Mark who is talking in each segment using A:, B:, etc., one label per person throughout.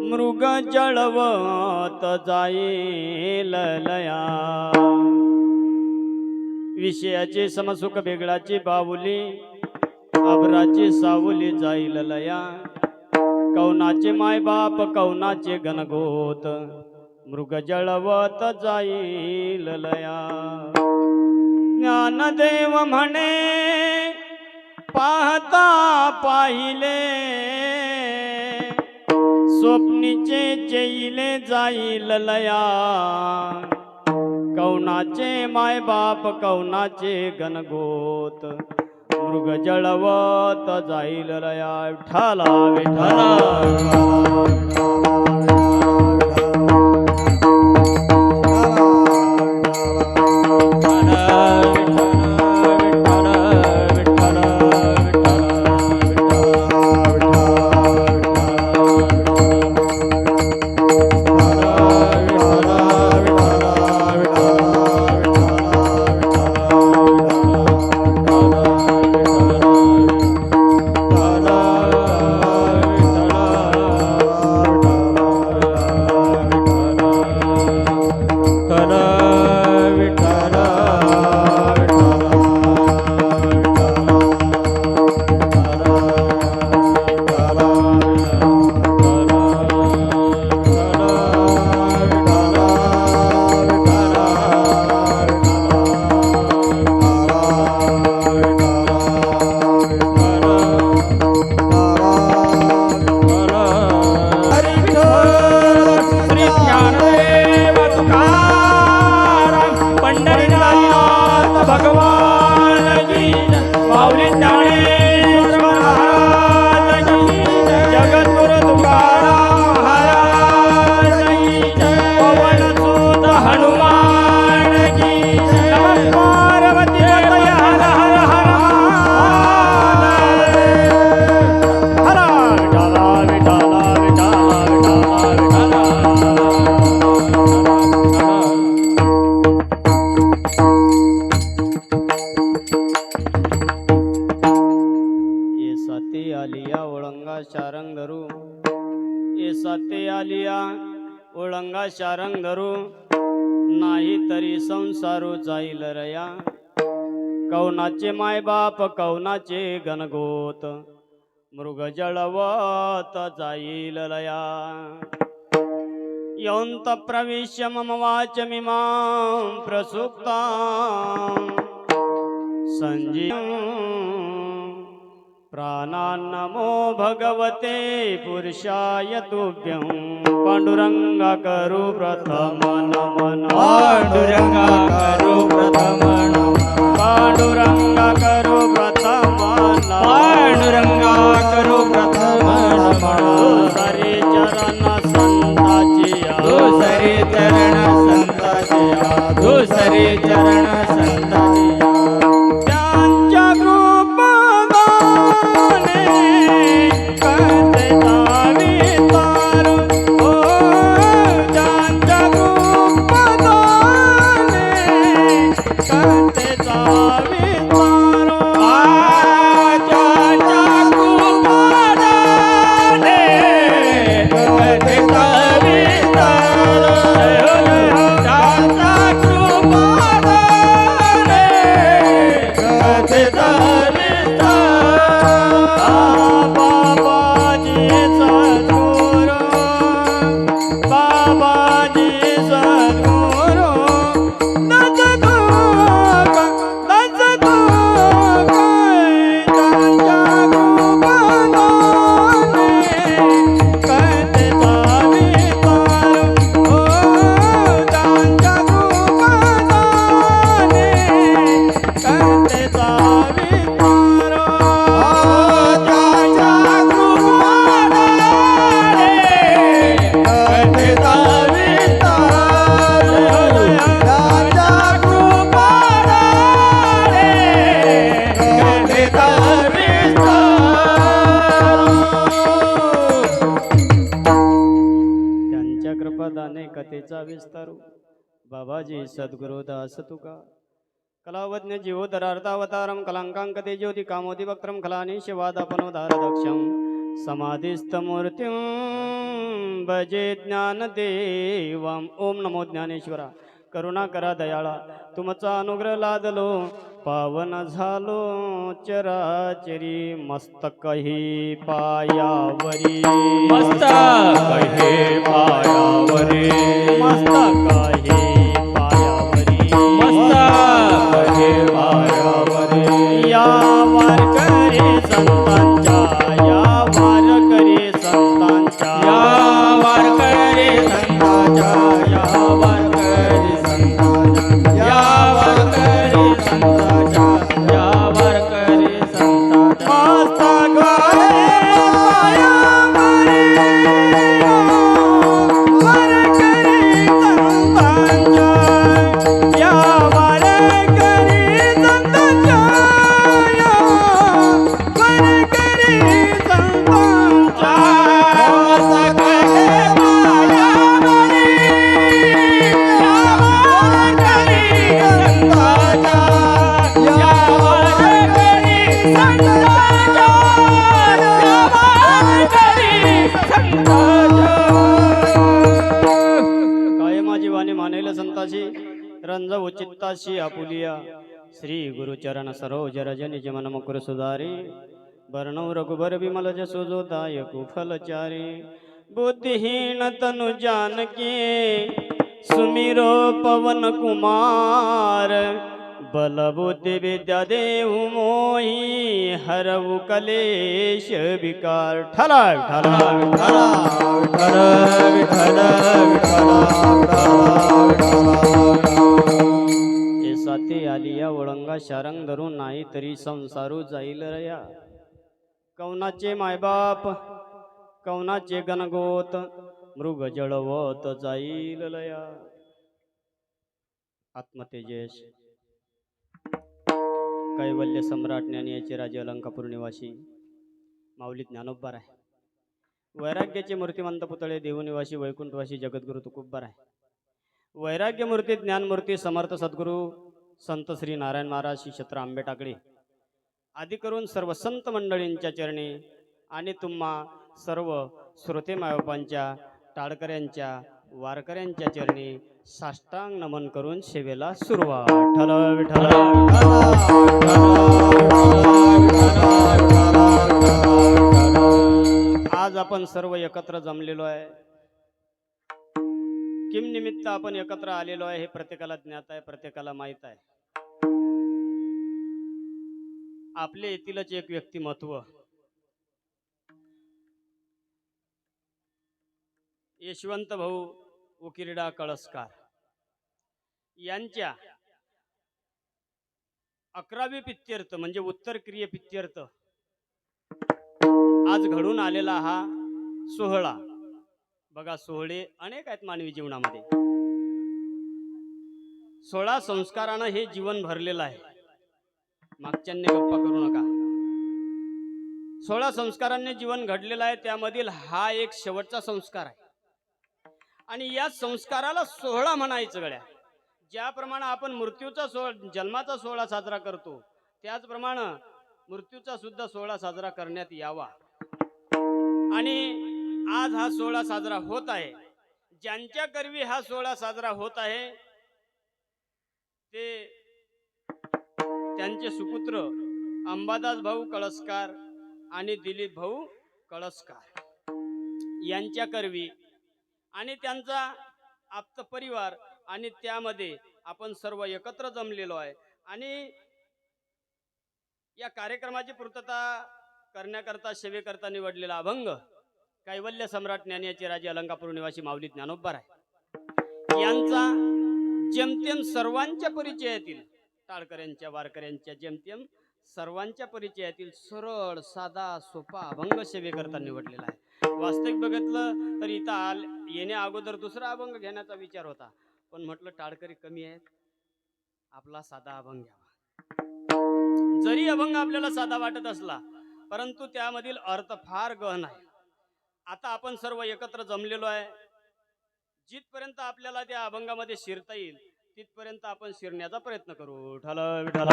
A: मृग जळवत जाईल लया। विषयाचे समसुख वेगळाची बाहुली अभराची सावली जाईल लया। कौनाचे मायबाप कौनाचे गणगोत मृग जळवत जाईल लया। ज्ञानदेव म्हणे पाहता पाहिले स्वप्नीचे चेईले जाईल लया। कौनाचे मायबाप कौनाचे गणगोत मृग जळवत जाईल लया। विठ्ठला विठ्ठला शारंग धरू साते आलिया ओळंगा शारंग धरू नाही तरी संसारू जाईल रया। कौनाचे मायबाप कौनाचे गणगोत मृग जळवत जाईल लया। यौंत प्रविश्य मम वाचमिमां प्रसुप्तां संजीवं प्राणान्नमो भगवते पुरुषाय तुभ्यं। पांडुरंगा करू प्रथम नमन पांडुरंगा करू प्रथम नमन पांडुरंगा करू प्रथम नमन पांडुरंगा करू प्रथम नमन। सरे चरण संताची दुसरे चरण संताची दुसरे चरण संताची त्यांच्या कथेचा विस्तारू बाबाजी सद्गुरु दास तुका कलावज्ञ जीवोदरार्थावतारम कलांकांकते ज्योति कामोदि वक्त्रम खलानि शिवादापनोदारदक्षम समाधिस्थमूर्तिं भजे ज्ञानदेवं. ओम नमो ज्ञानेश्वरा. करुणा करा दयाळा, तुमचा अनुग्रह लादलो, पावन झालो चराचरी. मस्तक ही पायावरी,
B: मस्तक हे पायावरी,
A: मस्तक ही पायावरी,
B: मस्तक हे पायावरी.
A: या वारकरी संतांच्या, या वारकरी संतांच्या,
B: या वारकरी संतांच्या, या वारकरी संतांच्या, या वारकरी संतांच्या, या वारकरी संतांच्या.
A: मस्तक हे पायावरी, वारकरी संतांच्या, या वारकरी संतांच्या, या वारकरी संतांच्या. मस्तक हे पायावरी, या वारकरी संतांच्या, या वारकरी संतांच्या, या वारकरी संतांच्या. काय माझी वाणी मानेल संताची, रंजव चित्ताशी आपुलिया. श्री गुरुचरण सरोज रज निज मन मुकुर सुधारी. वर्णव रघुबर विमल जसो जो दायक फलचारी. बुद्धिहीन तनु जानकी, सुमिरो पवन कुमार. बल बुद्धि विद्या देहु मोहि, हरऊ कलेश विकार. ठला ठला ठला
B: विठ्ठल विठ्ठल
A: हे साथे आलिया ओळंगा शारंग धरून, नाही तरी संसारू जाईल रया. कौनाचे मायबाप, कौनाचे गणगोत, मृग जळवत जाईल लया. आत्मतेजस कैवल्य सम्राट ज्ञानीयाचे राजे अलंकापूर निवासी माऊली ज्ञानोबा आहे. वैराग्याचे मूर्तिमंत पुतळे देवनिवासी वैकुंठवासी जगद्गुरु तुकोबा आहे. वैराग्य मूर्ती ज्ञानमूर्ती समर्थ सद्गुरू संत श्री नारायण महाराज श्री क्षेत्र आंबे टाकळे आदी करून सर्व संत मंडळींच्या चरणी आणि तुम्हा सर्व श्रोते मायबापांच्या, टाळकऱ्यांच्या, वारकऱ्यांच्या चरणी साष्टांग नमन करून सेवेला सुरुवात. ठल विठ्ठल. आज आपण सर्व एकत्र जमलेलो आहे. किम निमित्त आपण एकत्र आलेलो आहे हे प्रत्येकाला ज्ञात आहे, प्रत्येकाला माहित आहे. आपले येथीलच एक व्यक्तिमत्व यशवंत भाऊ उकिरडा कळसकार यांच्या 11वी पित्यर्थ म्हणजे उत्तर क्रिये पित्यर्थ आज घडून आलेला हा सोहळा. बघा, सोहळे अनेक आहेत मानवी जीवनामध्ये. 16 संस्कारानं हे जीवन भरलेलं आहे. मागच्यांनी गप्पा करू नका. 16 संस्कारांनी जीवन घडलेलं आहे. त्यामधील हा एक शेवटचा संस्कार आहे. आणि या संस्काराला सोहळा म्हणायचं गड्या. ज्याप्रमाणे आपण मृत्यूचा जन्माचा सोहळा साजरा करतो, त्याचप्रमाणे मृत्यूचा सुद्धा सोहळा साजरा करण्यात यावा. आणि आज हा सोहळा साजरा होत आहे. ज्यांच्या करवी हा सोहळा साजरा होत आहे ते त्यांचे सुपुत्र अंबादास भाऊ कळसकार आणि दिलीप भाऊ कळसकार यांच्या करवी आणि त्यांचा आप्त परिवार आणि त्यामध्ये आपण सर्व एकत्र जमलेलो आहे. आणि या कार्यक्रमाची पूर्तता करण्याकरता सेवेकरता निवडलेला अभंग कैवल्य सम्राट ज्ञानीयाचे राजे अलंकापूर निवासी माऊली ज्ञानोबा आहे यांचा जेमतेम सर्वांच्या परिचयातील, टाळकऱ्यांच्या, वारकऱ्यांच्या जेमतेम सर्वांच्या परिचयातील सरळ साधा सोपा अभंग सेवेकरता निवडलेला आहे. वास्तविक बघितलं तर इथं येण्या अगोदर दुसरा अभंग घेण्याचा विचार होता, पण म्हटलं टाळकरी कमी आहेत, आपला साधा अभंग घ्यावा. जरी अभंग आपल्याला साधा वाटत असला परंतु त्यामधील अर्थ फार गहन आहे. आता आपण सर्व एकत्र जमलेलो आहे. जिथपर्यंत आपल्याला त्या अभंगामध्ये शिरता येईल तिथपर्यंत आपण शिरण्याचा प्रयत्न करू. ठल विठ्ठल.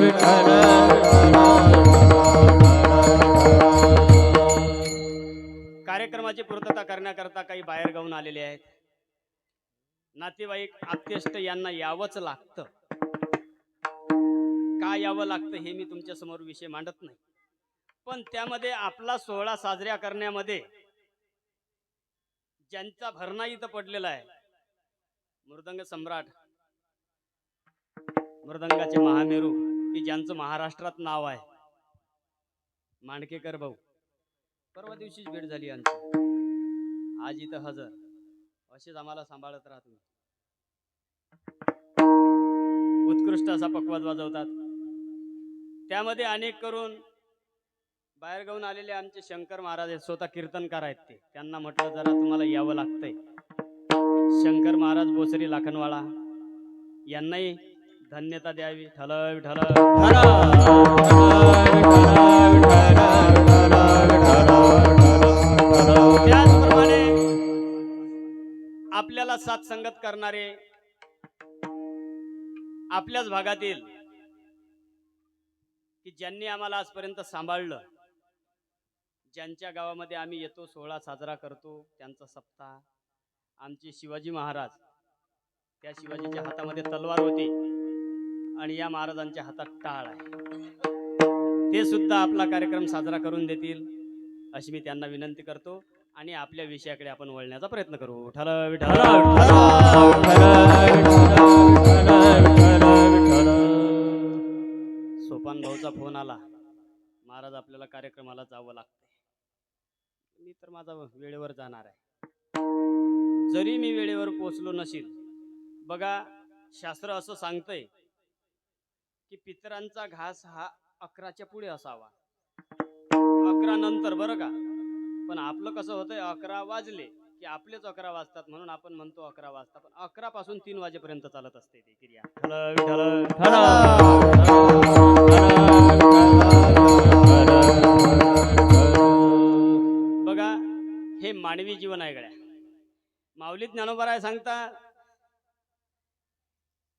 B: विठ्ठल विठ्ठल
A: कार्यक्रमाची पूर्तता करण्याकरता काही बाहेर गाऊन आलेले आहेत. नातेवाईक आप्तेष्ट यांना यावंच लागतं. का यावं लागतं हे मी तुमच्या समोर विषय मांडत नाही, पण त्यामध्ये आपला सोहळा साजरा करण्यामध्ये ज्यांचा भरणा इथं पडलेला आहे, मृदंग सम्राट, मृदंगाचे महामेरू, की ज्यांचं महाराष्ट्रात नाव आहे, मांडकेकर भाऊ. परवा दिवशीच भेट झाली आमची, आज इथं हजर. असेच आम्हाला सांभाळत राहा तुम्ही. उत्कृष्ट असा पखवाज वाजवतात. त्यामध्ये अनेक करून बाहेर गाऊन आलेले आमचे शंकर महाराज आहेत, स्वतः कीर्तनकार आहेत. ते त्यांना म्हटलं जरा तुम्हाला यावं लागतंय. शंकर महाराज बोसरी लाखनवाळा यांनाही धन्यता द्यावी. ठल विठल त्याचप्रमाणे आपल्याला साथ संगत करणारे आपल्याच भागातील, की ज्यांनी आम्हाला आजपर्यंत सांभाळलं, ज्यांच्या गावामध्ये आम्ही येतो, सोहळा साजरा करतो, त्यांचा सप्ताह, आमचे शिवाजी महाराज, त्या शिवाजीच्या हातामध्ये तलवार होती आणि या महाराजांच्या हातात टाळ आहे. ते सुद्धा आपला कार्यक्रम साजरा करून देतील अशी मी त्यांना विनंती करतो आणि आपल्या विषयाकडे आपण वळण्याचा प्रयत्न करू. ठल विठल सोपान भाऊचा फोन आला, महाराज आपल्याला कार्यक्रमाला जावं लागतंय. मी तर माझा वेळेवर जाणार आहे. जरी मी वेळेवर पोहोचलो नशील, बघा शास्त्र असं सांगतंय की पितरांचा घास हा 11च्या पुढे असावा, 11 नंतर, बरं का. पण आपलं कसं होतंय, 11 वाजले की आपलेच 11 वाजतात, म्हणून आपण म्हणतो 11 वाजता, पण 11 पासून 3 वाजेपर्यंत चालत असते ती क्रिया. बघा हे मानवी जीवन आहे गड्या. माऊली ज्ञानोबराय सांगतात,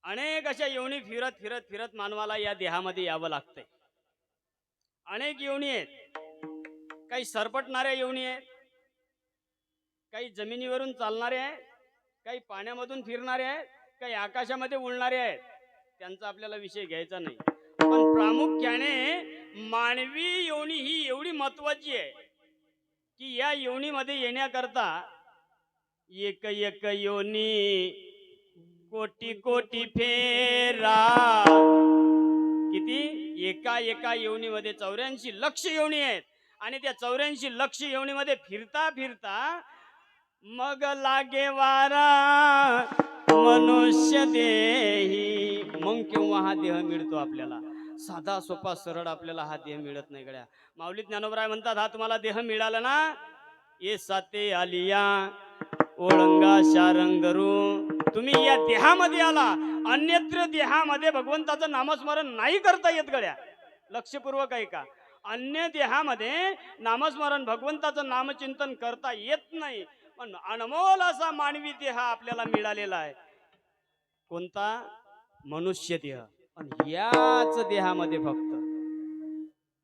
A: अनेक अशा योनी फिरत फिरत फिरत मानवाला या देहामध्ये यावं लागतंय. अनेक योनी आहेत. काही सरपटणाऱ्या योनी आहेत, काही जमिनीवरून चालणारे आहेत, काही पाण्यामधून फिरणारे आहेत, काही आकाशामध्ये उडणारे आहेत. त्यांचा आपल्याला विषय घ्यायचा नाही, पण प्रामुख्याने मानवी योनी ही एवढी महत्वाची आहे की या योनीमध्ये येण्याकरता एक एक योनी कोटी कोटी फेरा. किती? एका एका योनीमध्ये 84 लक्ष योनी आहेत आणि त्या 84 लक्ष योनीमध्ये फिरता फिरता मग लागे वारा मनुष्य देही, मग केव्हा हा देह मिळतो आपल्याला. साधा सोपा सरळ आपल्याला हा देह मिळत नाही गड्या. माऊली ज्ञानोबराय म्हणतात, हा तुम्हाला देह मिळाला ना, ये साते आलिया ओळंगा शारंगरू, तुम्ही या देहामध्ये आला, अन्यत्र देहामध्ये भगवंताचं नामस्मरण नाही करता येत गड्या. लक्षपूर्वक ऐका, अन्य देहामध्ये नामस्मरण, भगवंताचं नामचिंतन करता येत नाही. पण अनमोल असा मानवी देह आपल्याला मिळालेला आहे. कोणता? मनुष्य देह. आणि याच देहामध्ये फक्त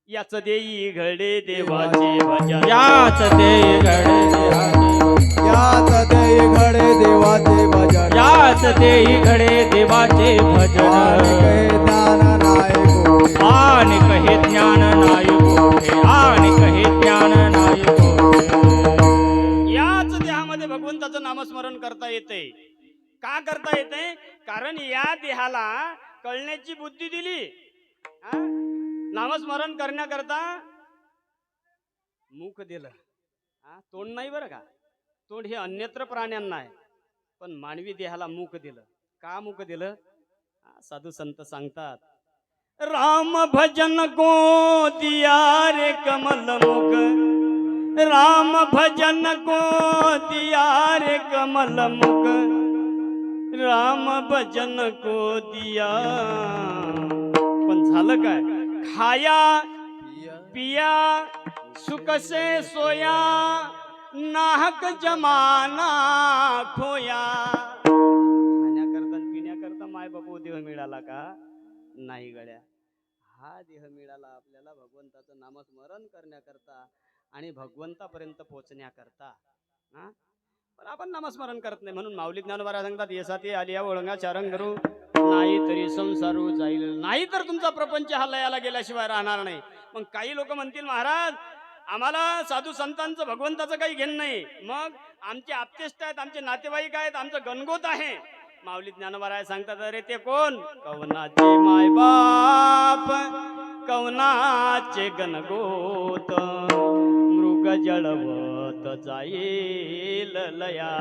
A: याच देई घडे देवाचे भजन,
B: याच देई घडे देवाचे,
C: याच देई घडे देवाचे भजन,
B: याच देई घडे देवाचे भजन.
C: आणि कहे ज्ञान नाही कोठे,
B: आणि कहे ज्ञान नाही कोठे, आणि कहे ज्ञान नाही कोठे.
A: याच देहामध्ये भगवंताचं नामस्मरण करता येते. का करता येते? कारण या देहाला कळण्याची बुद्धी दिली. नामस्मरण करण्याकरता मुख दिलं, तोंड नाही बरं का. तोंड हे अन्यत्र प्राण्यांना आहे, पण मानवी देहाला मुख दिलं. का मुख दिलं? साधू संत सांगतात, राम भजन को दिया रे कमल मुख, राम भजन को दिया रे कमल मुख, राम भजन को दिया. पण झालं काय? खाया पिया सुख से सोया, नाहक जमाना खोया. खाण्याकरता पिण्याकरता माय बापू देह मिळाला का? नाही गड्या. हा देह मिळाला आपल्याला भगवंताचं नामस्मरण करण्याकरता. आणि भगवंतापर्यंत पोहोचण्याकरता. हा, पण आपण नामस्मरण करत नाही. म्हणून माऊली ज्ञानोबा सांगतात, येसाती आलिया ओळंगा चारंगरू, नाही तरी संसारू जाईल. नाही तर तुमचा प्रपंच हा लयाला गेल्याशिवाय राहणार नाही. मग काही लोक म्हणतील, महाराज आम्हाला साधू संतांचं भगवंताचं काही घेणं नाही. मग आमचे आप्तेष्ट आहेत, आमचे नातेवाईक आहेत, आमचं गणगोत आहे. माऊली ज्ञानोबा सांगतात, अरे ते कोण? कवनाचे मायबाप, कवनाचे गणगोत, मृग जळवत जाईल लया.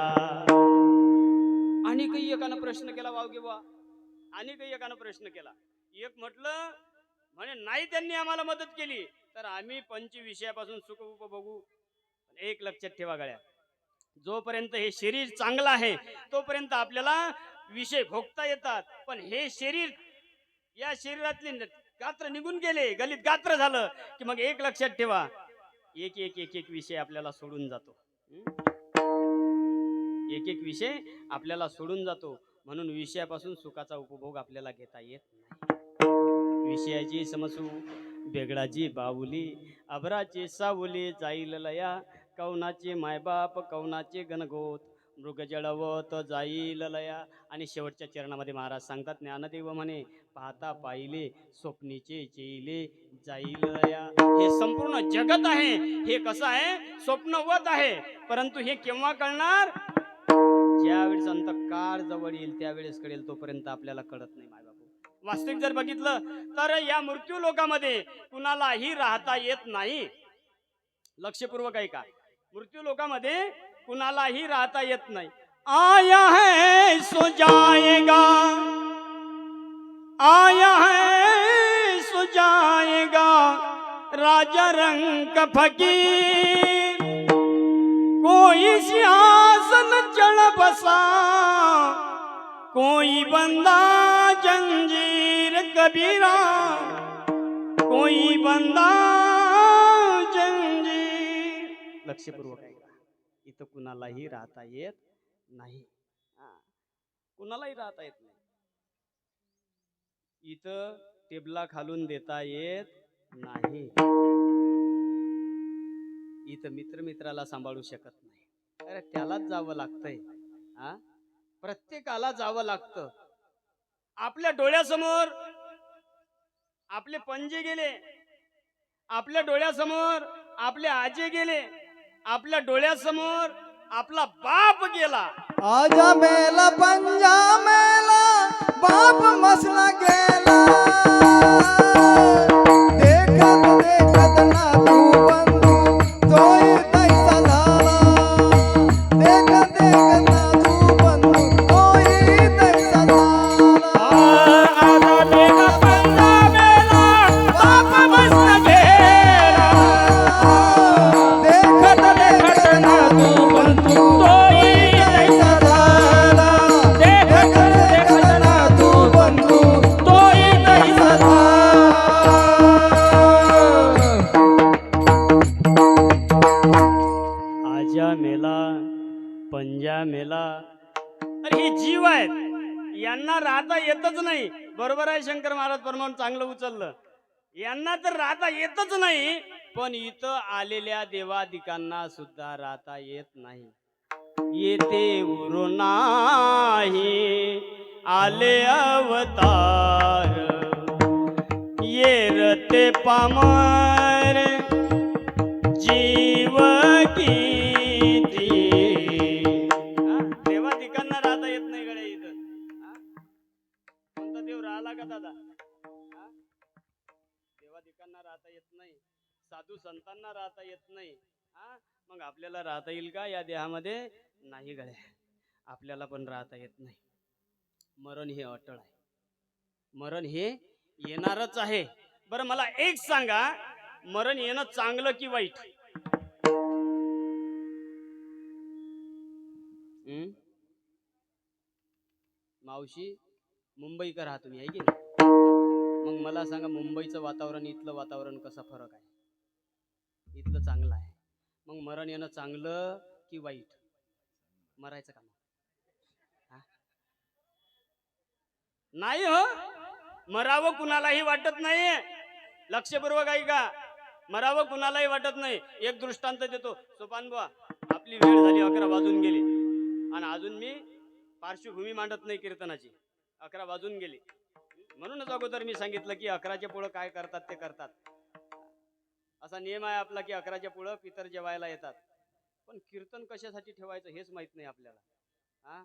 A: आणि काही एकानं प्रश्न केला, वावगे बा, आणि काही एकानं प्रश्न केला. एक म्हटलं, म्हणे नाही त्यांनी आम्हाला मदत केली तर आम्ही पंचविषयापासून सुख उपभोगू. एक लक्षात ठेवा गळ्या, जोपर्यंत हे शरीर चांगलं आहे तोपर्यंत आपल्याला विषय भोगता येतात. पण हे शरीर, या शरीरातले गात्र निघून गेले, गलित गात्र झालं की मग एक लक्षात ठेवा, एक एक एक एक विषय आपल्याला सोडून जातो. एक एक विषय आपल्याला सोडून जातो. म्हणून विषयापासून सुखाचा उपभोग आपल्याला घेता येत नाही. विषयाची समसू बेगडाची बाहुली, अभराची सावली जाईल लया. कवनाचे मायबाप, कवनाचे गणगोत, मृग जळवत जाईल लया. आणि शेवटच्या चरणामध्ये महाराज सांगतात, ज्ञानदेव म्हणे, पाहता पाहिले स्वप्नीचे चेले जाईल लया. हे संपूर्ण जगत आहे, हे कसं आहे? स्वप्नवत आहे. परंतु हे केव्हा कळणार? ज्यावेळेस अंतकाळ जवळ येईल त्यावेळेस कळेल. तोपर्यंत आपल्याला कळत नाही. माय बापू, वास्तविक जर बघितलं तर या मृत्यू लोकामध्ये कुणालाही राहता येत नाही. लक्षपूर्वक आहे का? मृत्यू लोकामध्ये कुणालाही राहता येत नाही. आया है सो जाएगा, आया है सो जाएगा, राजा रंग फकीर, कोई सिंहासन चढ़ बसा, कोई बंदा जंजीर कबीरा, कोई बंदा जंजीर. लक्षपूर्वक आहे का? इथं कुणालाही राहता येत नाही. कुणालाही राहता येत नाही. इथं टेबला खालून देता येत नाही. इथं मित्र मित्राला सांभाळू शकत नाही. अरे त्यालाच जावं लागतंय. प्रत्येकाला जावं लागतं. आपल्या डोळ्यासमोर आपले पंजे गेले, आपल्या डोळ्यासमोर आपले आजे गेले, आपल्या डोळ्यासमोर आपला बाप गेला.
D: आजा मेला पंजा मेला, बाप मसला गेला. देखत देखत ना तू बंधू, तोही तैसा झाला. देखत देखत ना तू बंधू, तोही तैसा झाला.
C: आजा मेला पंजा मेला, बाप मस्त गेला.
D: देखत देखत ना तू बंधू,
C: तोही
D: तैसा झाला.
C: देखत देखत
D: ना तू बंधू,
C: तोही तैसा
A: आजा मेला, पंजा मेला. अरे हे जीव आहेत, यांना राहता येतच नाही. बरोबर आहे, शंकर महाराज परमाणू चांगलं उचललं. यांना तर राहता येतच नाही. पण इथं आलेल्या देवादिकांना सुद्धा राहता येत नाही. येते उरू नाही आले अवतार, येरते पामर जीव किती. देवादिकांना राहता येत नाही गड्या इथं. कोणता देव राहिला का दादा? देवादिकांना राहता येत नाही, साधू संतांना राहता येत नाही. मग आपल्याला राहता येईल का या देहामध्ये? नाही गड्या, आपल्याला पण राहता येत नाही. मरण हे अटळ आहे. मरण हे येणारच आहे. बरं मला एक सांगा, मरण येणं चांगलं की वाईट? मावशी, मुंबईकर आहात तुम्ही, आहे की नाही? मग मला सांगा, मुंबईचं वातावरण इथलं वातावरण कसा फरक आहे? इथलं चांगलं आहे. मग मरण येणं चांगलं की वाईट? मरायचं का? नाही हो, मरावं कुणालाही वाटत नाही. लक्षपूर्वक ऐका, मरावं कुणालाही वाटत नाही. एक दृष्टांत देतो. सोपान बुवा, आपली वेळ झाली, 11 वाजून गेली आणि अजून मी पार्श्वभूमी मांडत नाही कीर्तनाची. 11 वाजून गेली. म्हणूनच अगोदर मी सांगितलं की 11च्या पुढं काय करतात ते करतात. असा नियम आहे आपला की 11च्या पुढं पितर जेवायला येतात. पण कीर्तन कशासाठी ठेवायचं हेच माहित नाही आपल्याला. हा,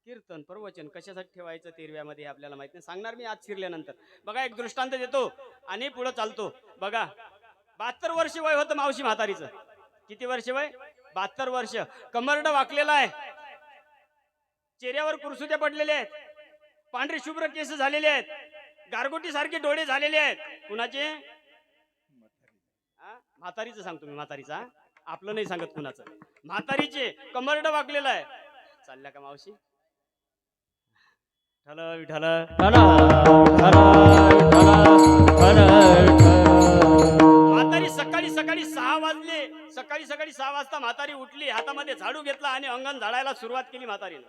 A: कीर्तन प्रवचन कशासाठी ठेवायचं तेरव्यामध्ये आपल्याला माहित नाही. सांगणार मी आज शिरल्यानंतर. बघा, एक दृष्टांत देतो आणि पुढे चालतो. बघा, 72 वर्ष वय होतं मावशी म्हातारीचं. किती वर्ष वय? 72 वर्ष. कमरड वाकलेला आहे, चेहऱ्यावर कुरसुत्या पडलेल्या आहेत, पांढरे शुभ्र केस झालेले आहेत, गारगोटी सारखे डोळे झालेले आहेत. कुणाचे? म्हातारीचं सांगतो मी, म्हातारीचा, आपलं नाही सांगत कुणाचं. म्हातारीचे कमरड वाकलेला आहे. चालल्या का मावशी? ठल विठल. म्हातारी सकाळी सकाळी 6 वाजले. सकाळी 6 वाजता म्हातारी उठली, हातामध्ये झाडू घेतला आणि अंगण झाडायला सुरुवात केली म्हातारीनं.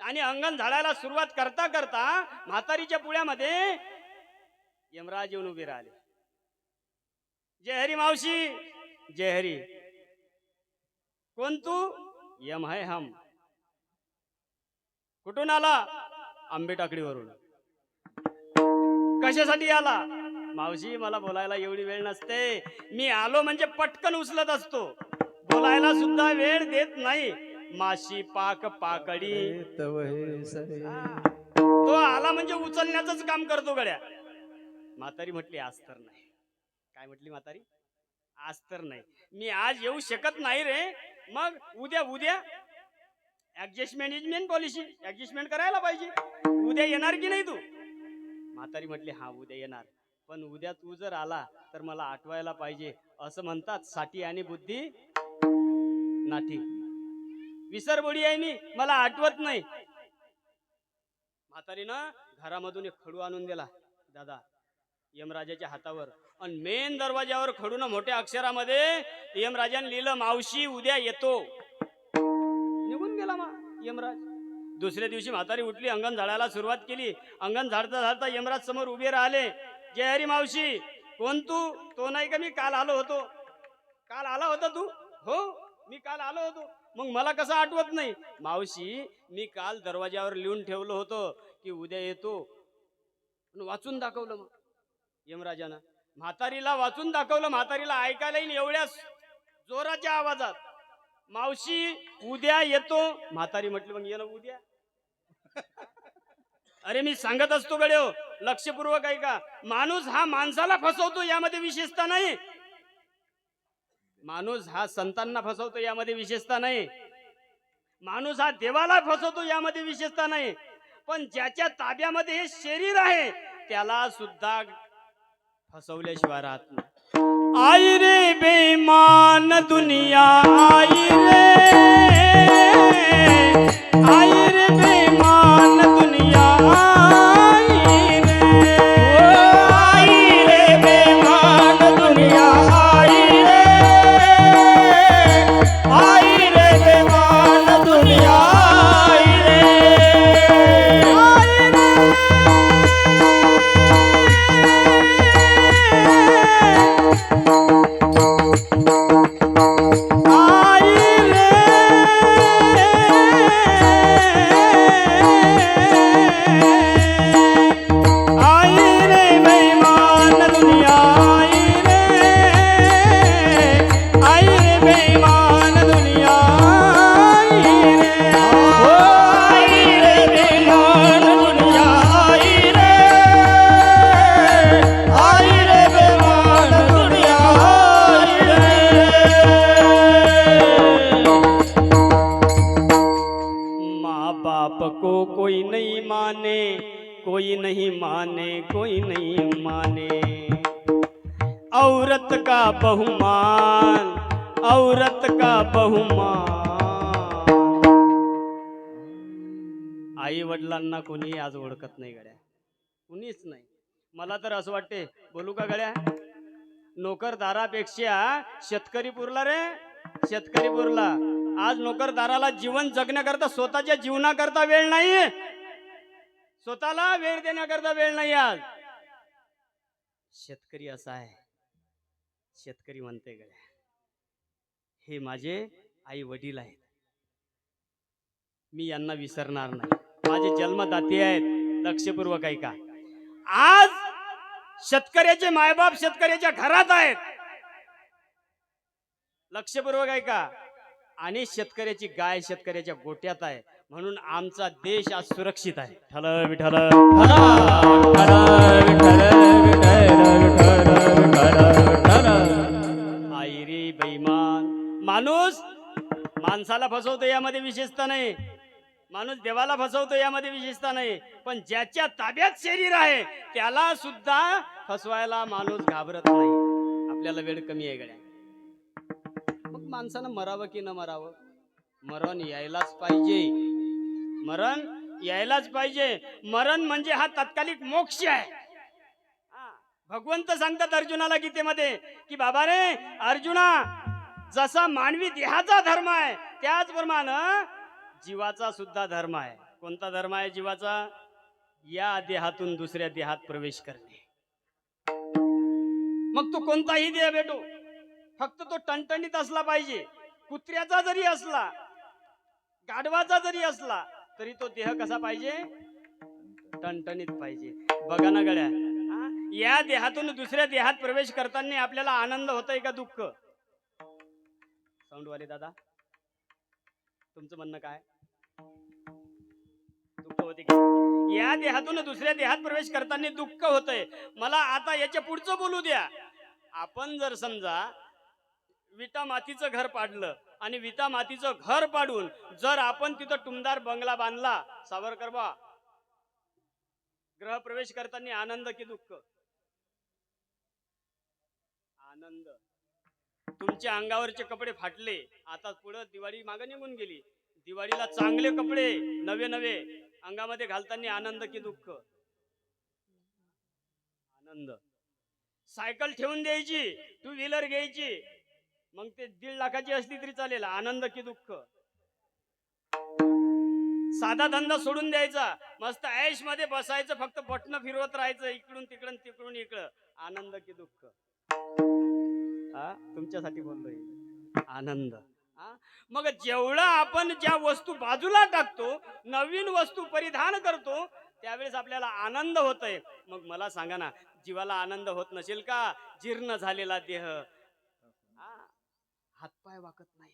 A: आणि अंगण झाडायला सुरुवात करता करता म्हातारीच्या पुढ्यामध्ये यमराज येऊन उभे राहिले. जय हरी मावशी, जय हरी. कोण तू? यम है हम. कुठून आला? आंबे टाकडीवरून. कशासाठी आला? मावशी, मला बोलायला एवढी वेळ नसते. मी आलो म्हणजे पटकन उचलत असतो, बोलायला सुद्धा वेळ देत नाही. माशी पाक पाकडी. तो आला म्हणजे उचलण्याचंच काम करतो गड्या. म्हातारी म्हटली, आज तर नाही. काय म्हटली म्हातारी? आज तर नाही, मी आज येऊ शकत नाही रे. मग उद्या ऍडजस्टमेंट पॉलिसी, ऍडजस्टमेंट करायला पाहिजे. उद्या येणार की नाही तू? म्हातारी म्हटली, हा उद्या येणार, पण उद्या तू जर आला तर मला आठवायला पाहिजे. असं म्हणतात, साठी आणि बुद्धी नाठी. विसरबोडी आहे मी, मला आठवत नाही. म्हातारीनं घरामधून एक खडू आणून दिला दादा यमराजाच्या हातावर, आणि मेन दरवाजावर खडून मोठ्या अक्षरामध्ये यमराजाने लिहिलं, मावशी उद्या येतो. निघून गेला यमराज. दुसऱ्या दिवशी म्हातारी उठली, अंगण झाडायला सुरुवात केली. अंगण झाडता झाडता यमराज समोर उभे राहिले. जय हरी मावशी. कोण तू? तो नाही का मी काल आलो होतो? काल आला होता तू? हो, मी काल आलो होतो. मग मला कसं आठवत नाही? मावशी, मी काल दरवाजावर लिहून ठेवलं होतं की उद्या येतो. वाचून दाखवलं मग यमराजानं. म्हातारीला वाचून दाखवलं. म्हातारीला ऐकायला येईल एवढ्या जोराच्या आवाजात, मावशी उद्या येतो. म्हातारी म्हटली, मग ये ना उद्या. अरे मी सांगत असतो गड्यो, लक्षपूर्वक ऐका. माणूस हा माणसाला फसवतो, यामध्ये विशेषता नाही. माणूस हा संतांना फसवतो, यामध्ये विशेषता नाही. माणूस हा देवाला फसवतो, यामध्ये विशेषता नाही. पण ज्याच्या ताब्यामध्ये हे शरीर आहे त्याला सुद्धा फसवल्याशिवाय राहत नाही. आई रे बेईमान दुनिया, आई रे बेईमान दुनिया, आई रे बेईमान दुनिया, आई रे बेईमान दुनिया, कोई नहीं माने, कोई नहीं माने, कोई नहीं माने. औरत का बहुमान, औरत का बहुमान. आई वडिलांना कोणी आज ओळखत नाही गड्या, कुणीच नाही. मला तर असं वाटते, बोलू का गड्या, नोकरदारापेक्षा शेतकरी पुरला रे, शेतकरी पुरला. आज नोकरदाराला जीवन जगण्याकरता, स्वतःच्या जीवनाकरता वेळ नाही, स्वतःला वेळ देण्याकरता वेळ नाही. आज शेतकरी असा आहे, शेतकरी म्हणते गड्या, हे माझे आई वडील आहेत, मी यांना विसरणार नाही, माझे जन्मदाते आहेत. लक्षपूर्वक ऐका, आज शेतकऱ्याचे मायबाप शेतकऱ्याच्या घरात आहेत. लक्षपूर्वक ऐका, आणि शेतकऱ्याची गाय शेतकऱ्याच्या गोट्यात आहे, म्हणून आमचा देश आज सुरक्षित आहे. ठल विठल आई रे बेईमान माणूस माणसाला फसवतो, यामध्ये विशेषता नाही. माणूस देवाला फसवतो, यामध्ये विशेषता नाही. पण ज्याच्या ताब्यात शरीर आहे त्याला सुद्धा फसवायला माणूस घाबरत नाही. आपल्याला वेळ कमी आहे गड्या. मग माणसानं मरावं की न मरावं? मरण यायलाच पाहिजे, मरण यायलाच पाहिजे. मरण म्हणजे हा तात्कालिक मोक्ष आहे. भगवंत सांगतात अर्जुनाला गीतेमध्ये की बाबा रे अर्जुना, जसा मानवी देहाचा धर्म आहे त्याचप्रमाणे जीवाचा सुद्धा धर्म आहे. कोणता धर्म आहे जीवाचा? या देहातून दुसऱ्या देहात प्रवेश करणे. मग तो कोणताही देह भेटो, फक्त तो टणटणीत असला पाहिजे. कुत्र्याचा जरी असला, गाढवाचा जरी असला, तरी तो देह कसा पाहिजे? टणटणीत पाहिजे. बघा ना गड्या, या देहातून दुसऱ्या देहात प्रवेश करताना आपल्याला आनंद होतोय का दुःख? साऊंडवाले दादा, तुमचं म्हणणं काय? दुःख होते का? या देहातून दुसऱ्या देहात प्रवेश करताना दुःख होतंय. मला आता याच्या पुढचं बोलू द्या. आपण जर समजा विटा मातीचं घर पाडलं आणि विटा मातीचं घर पाडून जर आपण तिथं टुमदार बंगला बांधला, सावरकर बा, ग्रह प्रवेश करताना आनंद की दुःख? आनंद. तुमच्या अंगावरचे कपडे फाटले, आता पुढे दिवाळी मागे निघून गेली, दिवाळीला चांगले कपडे नवे नवे अंगामध्ये घालताना आनंद की दुःख? आनंद. सायकल ठेवून द्यायची, टू व्हीलर घ्यायची, मग ते 1.5 लाखाची असली तरी चालेल, आनंद की दुःख? साधा धंदा सोडून द्यायचा, मस्त ऐश मध्ये बसायचं, फक्त बटन फिरवत राहायचं इकडून तिकडून तिकडून इकडं, आनंद की दुःख? तुमच्यासाठी बोललोय, आनंद. मग जेवढं आपण ज्या वस्तू बाजूला टाकतो, नवीन वस्तू परिधान करतो, त्यावेळेस आपल्याला आनंद होतोय. मग मला सांगा ना, जीवाला आनंद होत नसेल का? जीर्ण झालेला देह, हातपाय वाकत नाही,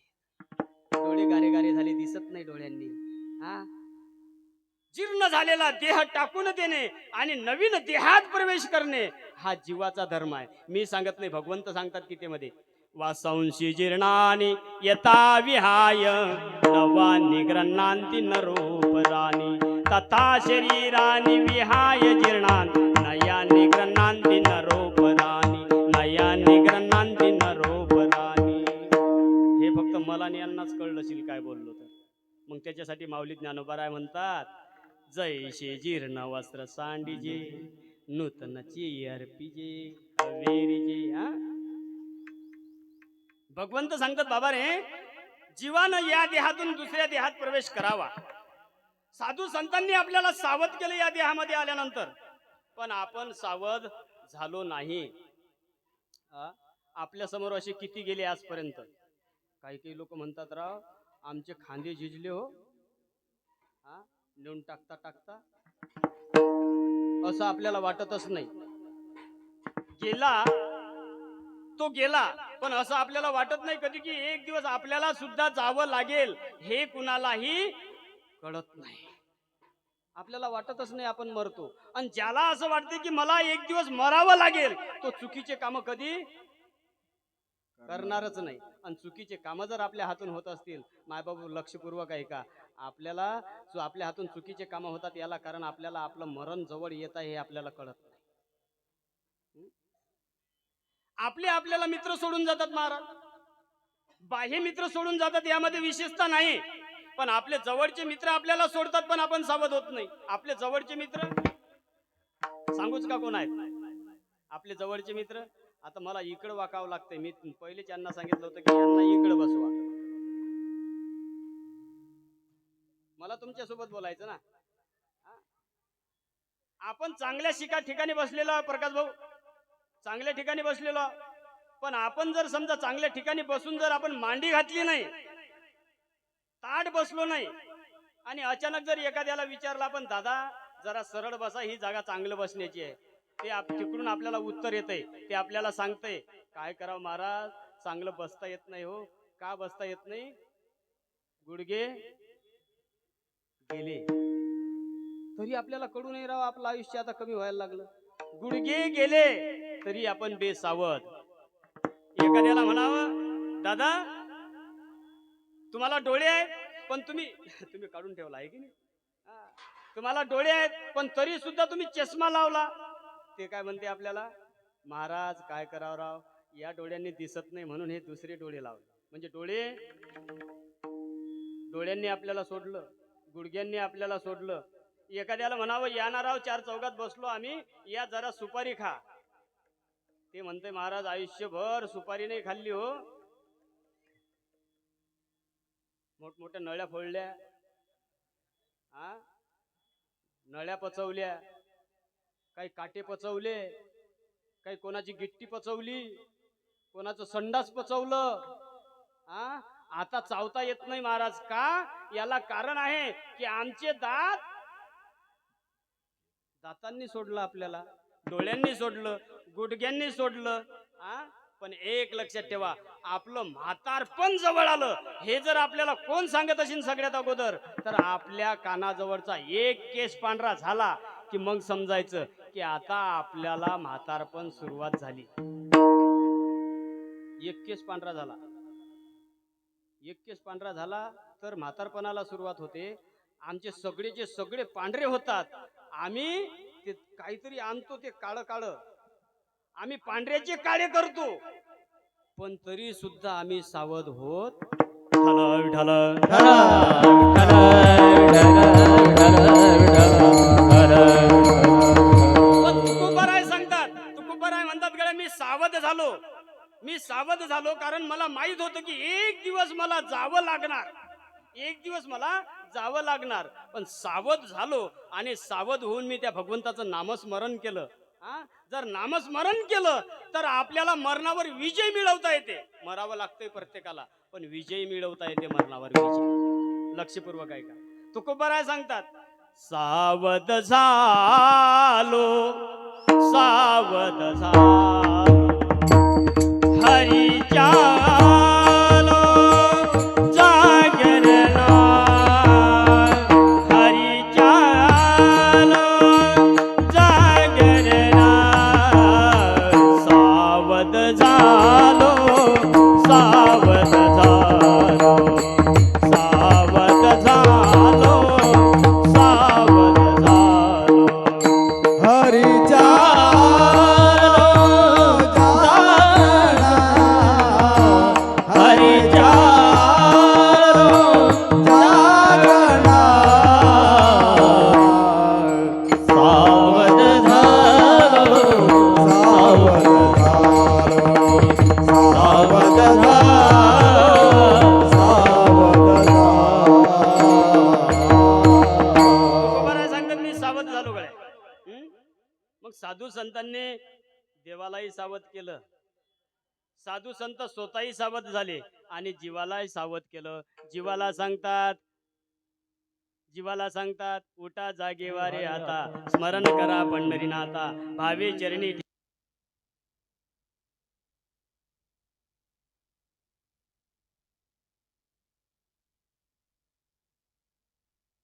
A: डोळे गारे गारे झाले, दिसत नाही डोळ्यांनी. जीर्ण झालेला देह टाकून देणे आणि नवीन देहात प्रवेश करणे हा जीवाचा धर्म आहे. मी सांगत नाही, भगवंत सांगतात गीतेमध्ये, वासांशी जीर्णानि यथा विहाय नवानि गृह्णान्ति नरोपराणि तथा शरीरानि विहाय जीर्णानि नयानि गृह्णान्ति नरोपराणि नयानि गृह्णान्ति नरोपराणि. हे फक्त मला आणि यांनाच कळलं असेल काय बोललो तर. मग त्याच्यासाठी माऊली ज्ञानोबा म्हणतात, जैसे जीर्ण वस्त्र सांडीजे नूतनची अर्पिजे अवेरीजे. भगवंत सांगतात बाबा रे, जीवानं या देहातून दुसऱ्या देहात प्रवेश करावा. साधू संतांनी आपल्याला सावध केलं या देहामध्ये आल्यानंतर, पण आपण सावध झालो नाही. आपल्या समोर असे किती गेले आजपर्यंत. काही काही लोक म्हणतात, राव आमचे खांदे झिजले हो, नेऊन टाकता टाकता. असं आपल्याला वाटतच नाही. गेला तो गेला, पण असं आपल्याला वाटत नाही कधी की एक दिवस आपल्याला सुद्धा जावं लागेल. हे कुणालाही कळत नाही. आपल्याला वाटतच नाही आपण मरतो. आणि ज्याला असं वाटते की मला एक दिवस मरावं लागेल, तो चुकीचे कामं कधी करणारच नाही. आणि चुकीचे कामं जर आपल्या हातून होत असतील, मायबाबू लक्षपूर्वक आहे का, आपल्याला आपल्या हातून चुकीचे कामं होतात याला कारण आपल्याला आपलं मरण जवळ येत आहे हे आपल्याला कळत नाही. आपल्याला मित्र सोडून जातात महाराज, बाह्य मित्र सोडून जातात, यामध्ये विशेषता नाही. पण आपले जवळचे मित्र आपल्याला सोडतात, पण आपण सावध होत नाही. आपले जवळचे मित्र सांगूच का कोण आहेत आपले जवळचे मित्र? आता मला इकडं वाकावं लागतंय. मी पहिलेच यांना सांगितलं होतं की यांना इकडं बसवा, मला तुमच्या सोबत बोलायचं ना. आपण चांगल्या ठिकाणी बसलेलो प्रकाश भाऊ, चांगल्या ठिकाणी बसलेलो, पण आपण जर समजा चांगल्या ठिकाणी बसून जर आपण मांडी घातली नाही, ताट बसलो नाही, आणि अचानक जर एखाद्याला विचारलं आपण, दादा जरा सरळ बसा, ही जागा चांगलं बसण्याची आहे, ते तिकडून आपल्याला उत्तर येतंय, ते आपल्याला सांगतंय काय करावं महाराज, चांगलं बसता येत नाही हो. का बसता येत नाही? गुडघे गेले. तरी आपल्याला कळू नाही राव, आपलं आयुष्य आता कमी व्हायला लागलं. गुडघे गेले तरी आपण बेसावध. एखाद्याला म्हणावं, दादा तुम्हाला डोळे आहेत पण तुम्ही काढून ठेवला आहे की नाही, तुम्हाला डोळे आहेत पण तरी सुद्धा तुम्ही चष्मा लावला. ते काय म्हणते आपल्याला, महाराज काय करावं राव, या डोळ्यांनी दिसत नाही म्हणून हे दुसरे डोळे लावले. म्हणजे डोळ्यांनी आपल्याला सोडलं, गुडघ्यांनी आपल्याला सोडलं. एखाद्याला म्हणावं, या ना राव, चार चौकात बसलो आम्ही, या जरा सुपारी खा. ते म्हणते, महाराज आयुष्यभर सुपारी नाही खाल्ली हो. मोठमोठ्या नळ्या फोडल्या, नळ्या पचवल्या, काही काटे पचवले, काही कोणाची गिट्टी पचवली, कोणाचं संडास पचवलं. आता चावता येत नाही महाराज. का? याला कारण आहे की आमचे दातांनी सोडलं आपल्याला, डोळ्यांनी सोडलं, गुडघ्यांनी सोडलं. पण एक लक्षात ठेवा, आपलं म्हातारपण जवळ आलं हे जर आपल्याला कोण सांगत असेल सगळ्यात अगोदर, तर आपल्या कानाजवळचा एक केस पांढरा झाला की मग समजायचं की आता आपल्याला म्हातारपण सुरुवात झाली. एक केस पांढरा झाला तर म्हातारपणाला सुरुवात होते. आमचे सगळेचे सगळे पांढरे होतात. आम्ही ते काहीतरी आणतो, ते काळं काळं, आम्ही पांढऱ्याचे काळे करतो, पण तरी सुद्धा आम्ही सावध होत. तुकोबाराय सांगतात, तुकोबाराय म्हणतात, गड्या मी सावध झालो कारण मला माहित होतं की एक दिवस मला जावं लागणार. पण सावध झालो आणि सावध होऊन मी त्या भगवंताचं नामस्मरण केलं. जर नामस्मरण केलं तर आपल्याला मरणावर विजय मिळवता येते. मरावं लागतंय प्रत्येकाला, पण विजय मिळवता येते मरणावर विजय. लक्षपूर्वक ऐका. तुकोबाराय सांगतात, सावध झालो हरीच्या साधू संतांनी देवालाही सावध केलं, साधू संत स्वतःही सावध झाले आणि जीवालाही सावध केलं. जीवाला सांगतात उठा जागेवारे आता, स्मरण करा पंढरीनाथा, भावे चरणी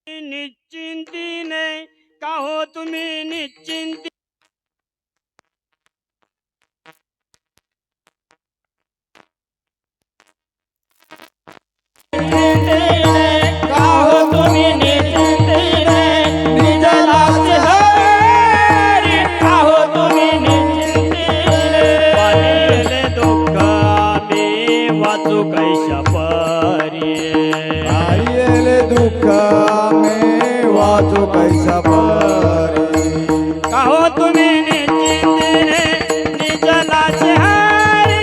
A: निश्चिंतीने. का हो तुम्ही निश्चिंती
D: दुःख में वाचो कैसा पारी.
A: का हो तुम्ही निश्चिंतीने निजलाचे हारी.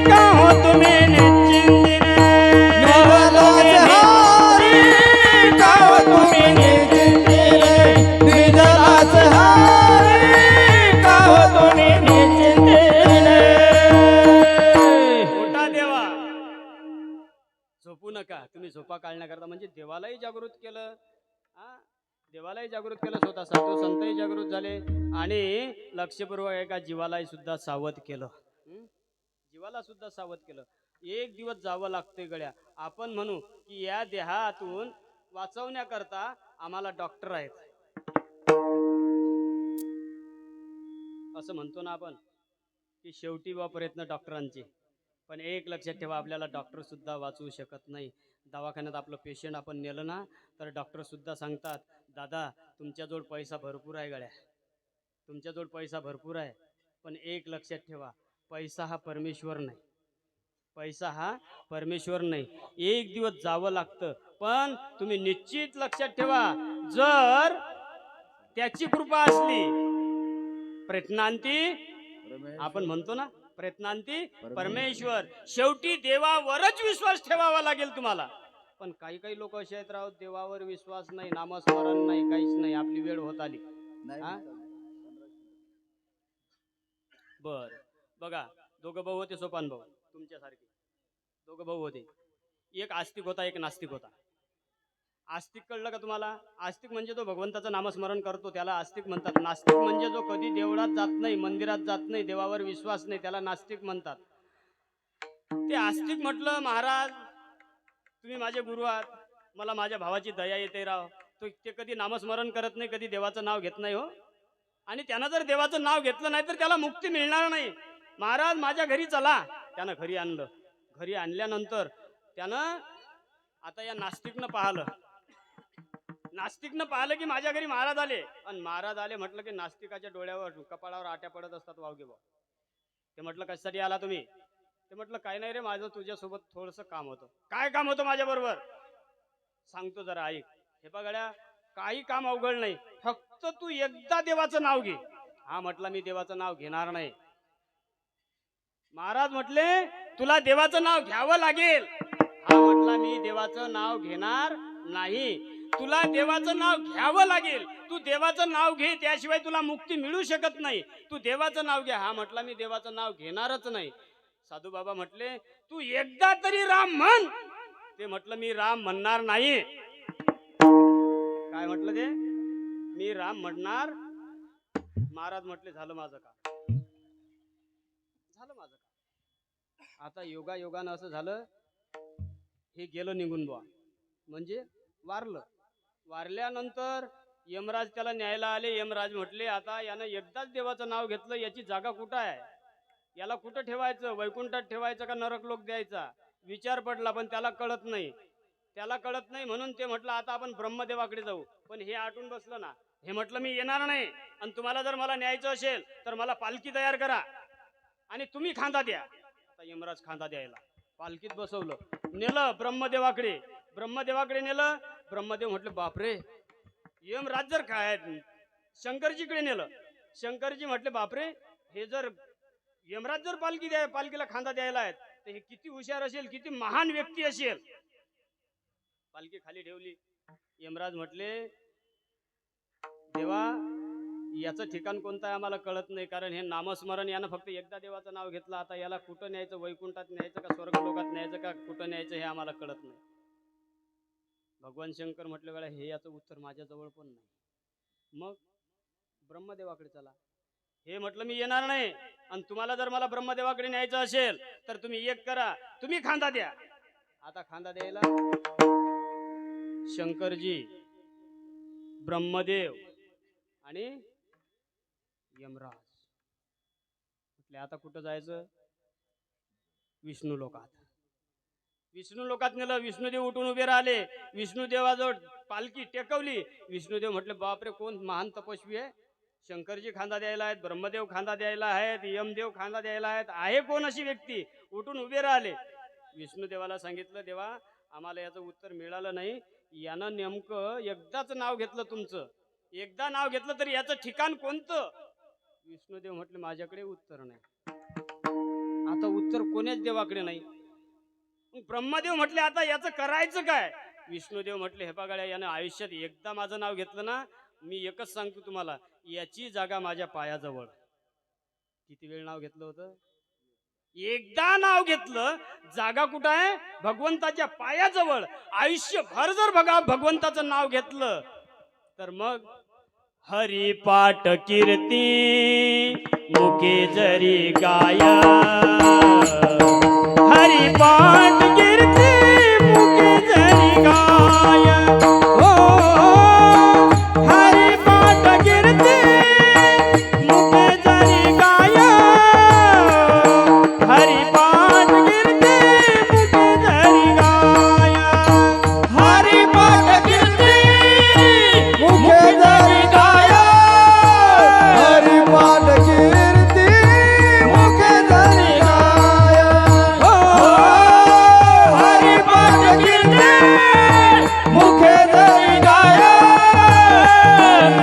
A: का हो तुम्ही निश्चिंतीने
D: निजलाचे हारी. का हो तुम्ही निश्चिंतीने निजलाचे हारी. का हो तुम्ही निश्चिंतीने.
A: झोपू नका. तुम्ही झोपा काढण्याकरता म्हणजे देवालाही जागृत केलं, हा, देवालाही जागृत केलं, स्वतः साधू संतही जागृत झाले आणि लक्षपूर्वक एका जीवालाही सुद्धा सावध केलं. जीवाला सुद्धा सावध केलं. एक दिवस जावं लागते गड्या. आपण म्हणू की या देहातून वाचवण्याकरता आम्हाला डॉक्टर आहेत, असं म्हणतो ना आपण की शेवटी वा प्रयत्न डॉक्टरांचे. पण एक लक्षात ठेवा, आपल्याला डॉक्टर सुद्धा वाचवू शकत नाही. दवाखान्यात आपलं पेशंट आपण नेलं ना तर डॉक्टर सुद्धा सांगतात, दादा तुमच्याजवळ पैसा भरपूर आहे गड्या, तुमच्याजवळ पैसा भरपूर आहे. पण एक लक्षात ठेवा, पैसा हा परमेश्वर नाही, पैसा हा परमेश्वर नाही. एक दिवस जावं लागतं. पण तुम्ही निश्चित लक्षात ठेवा, जर त्याची कृपा असली, प्रयत्नांती आपण म्हणतो ना, प्रयत्नांती परमेश्वर, शेवटी देवावरच विश्वास ठेवावा लागेल तुम्हाला. पण काही काही लोक असे आहेत राव, देवावर विश्वास नाही, नामस्मरण नाही, काहीच नाही. आपली वेळ होत आली. हा? बर बघा, दोघं भाऊ होते, सोपान भाऊ तुमच्यासारखे दोघं भाऊ होते. एक आस्तिक होता, एक नास्तिक होता. आस्तिक कळलं का तुम्हाला? आस्तिक म्हणजे जो भगवंताचं नामस्मरण करतो त्याला आस्तिक म्हणतात. नास्तिक म्हणजे जो कधी देवळात जात नाही, मंदिरात जात नाही, देवावर विश्वास नाही, त्याला नास्तिक म्हणतात. ते आस्तिक म्हटलं, महाराज तुम्ही माझे गुरु आहात, मला माझ्या भावाची दया येते राव. तो ते कधी नामस्मरण करत नाही, कधी देवाचं नाव घेत नाही हो. आणि त्यानं जर देवाचं नाव घेतलं नाही तर त्याला मुक्ती मिळणार नाही. महाराज माझ्या घरी चला. त्यानं घरी आणलं. घरी आणल्यानंतर त्यानं आता या नास्तिकनं पाहिलं. नास्तिकनं पाहिलं की माझ्या घरी महाराज आले. आणि महाराज आले म्हटलं की नास्तिकाच्या डोळ्यावर कपाळावर आट्या पडत असतात वावगे भाऊ. ते म्हटलं कशासाठी आला तुम्ही? ते म्हटलं काही नाही रे, माझं तुझ्यासोबत थोडंसं काम होतं. काय काम होतं माझ्या बरोबर? सांगतो जरा ऐक. हे बघड्या, काही काम अवघड नाही, फक्त तू एकदा देवाचं नाव घे. हा म्हटलं मी देवाचं नाव घेणार नाही. महाराज म्हटले तुला देवाचं नाव घ्यावं लागेल. हा म्हटला मी देवाचं नाव घेणार नाही. तुला देवाचं नाव घ्यावं लागेल. तू देवाचं नाव घे, त्याशिवाय तुला मुक्ती मिळू शकत नाही. तू देवाचं नाव घे. हा म्हटला मी देवाचं नाव घेणारच नाही. साधू बाबा म्हटले तू एकदा तरी राम म्हण. ते म्हटलं मी राम म्हणणार नाही. काय म्हटलं ते? मी राम म्हणणार. महाराज म्हटले झालं माझं काम, झालं माझं काम. आता योगा योगानं असं झालं, हे गेलं निघून बुवा, म्हणजे वारलं. वारल्यानंतर यमराज त्याला न्यायला आले. यमराज म्हटले आता यानं एकदाच देवाचं नाव घेतलं, याची जागा कुठं आहे? याला कुठं ठेवायचं? वैकुंठात ठेवायचं का नरक लोक द्यायचा? विचार पडला, पण त्याला कळत नाही. त्याला कळत नाही म्हणून ते म्हटलं आता आपण ब्रह्मदेवाकडे जाऊ. पण हे आटून बसलं ना. हे म्हटलं मी येणार नाही. आणि तुम्हाला जर मला न्यायचं असेल तर मला पालखी तयार करा आणि तुम्ही खांदा द्या. आता यमराज खांदा द्यायला पालखीत बसवलं, नेलं ब्रह्मदेवाकडे. ब्रह्मदेवाकडे नेलं. ब्रह्मदेव म्हटलं बापरे, यमराज जर काय शंकरजीकडे नेलं. शंकरजी म्हटले बापरे, हे जर यमराज जर पालखीला खांदा द्यायला आहेत तर हे किती हुशार असेल, किती महान व्यक्ती असेल. पालखी खाली ठेवली. यमराज म्हटले देवा याचं ठिकाण कोणतं आहे आम्हाला कळत नाही, कारण हे नामस्मरण यानं फक्त एकदा देवाचं नाव घेतलं. आता याला कुठं न्यायचं? वैकुंठात न्यायचं का स्वर्गलोकात न्यायचं का कुठं न्यायचं हे आम्हाला कळत नाही. भगवान शंकर म्हटले वेळा हे याचं उत्तर माझ्याजवळ पण नाही. मग ब्रह्मदेवाकडे चला. हे म्हटलं मी येणार नाही. आणि तुम्हाला जर मला ब्रह्मदेवाकडे न्यायचं असेल तर तुम्ही एक करा, तुम्ही खांदा द्या. आता खांदा द्यायला शंकरजी, ब्रह्मदेव आणि यमराज म्हटले आता कुठं जायचं? विष्णू लोकात. विष्णू लोकात नेलं. विष्णुदेव उठून उभे राहिले. विष्णुदेवाजवळ पालखी टेकवली. विष्णुदेव म्हटले बापरे, कोण महान तपस्वी आहे? शंकरजी खांदा द्यायला आहेत, ब्रह्मदेव खांदा द्यायला आहेत, यमदेव खांदा द्यायला आहेत, आहे कोण अशी व्यक्ती? उठून उभे राहिले. विष्णुदेवाला सांगितलं देवा आम्हाला याचं उत्तर मिळालं नाही. यानं नेमकं एकदाच नाव घेतलं तुमचं, एकदा नाव घेतलं तरी याचं ठिकाण कोणतं? विष्णुदेव म्हटले माझ्याकडे उत्तर नाही. आता उत्तर कोण्याच देवाकडे नाही. ब्रह्मदेव म्हटले आता याचं करायचं काय? विष्णुदेव म्हटले हे बघा यानं आयुष्यात एकदा माझं नाव घेतलं ना, मी एकच सांगतो तुम्हाला, याची जागा माझ्या पायाजवळ. किती वेळ नाव घेतलं होतं? एकदा नाव घेतलं, जागा कुठं आहे? भगवंताच्या पायाजवळ. आयुष्यभर जर भगवंताचं नाव घेतलं तर मग हरिपाठ कीर्ती मुखे जरी गाय, हरिपाठ कीर्ती मुखे जरी गाय, हो हरिपाठ कीर्ती मुखे जरी गाय, हरिपाठ कीर्ती मुखे जरी गाय,
D: हरिपाठ कीर्ती मुखे जरी गाय, हरिपाठ कीर्ती मुखे जरी गाय, हो हरिपाठ कीर्ती मुखे जरी गाय,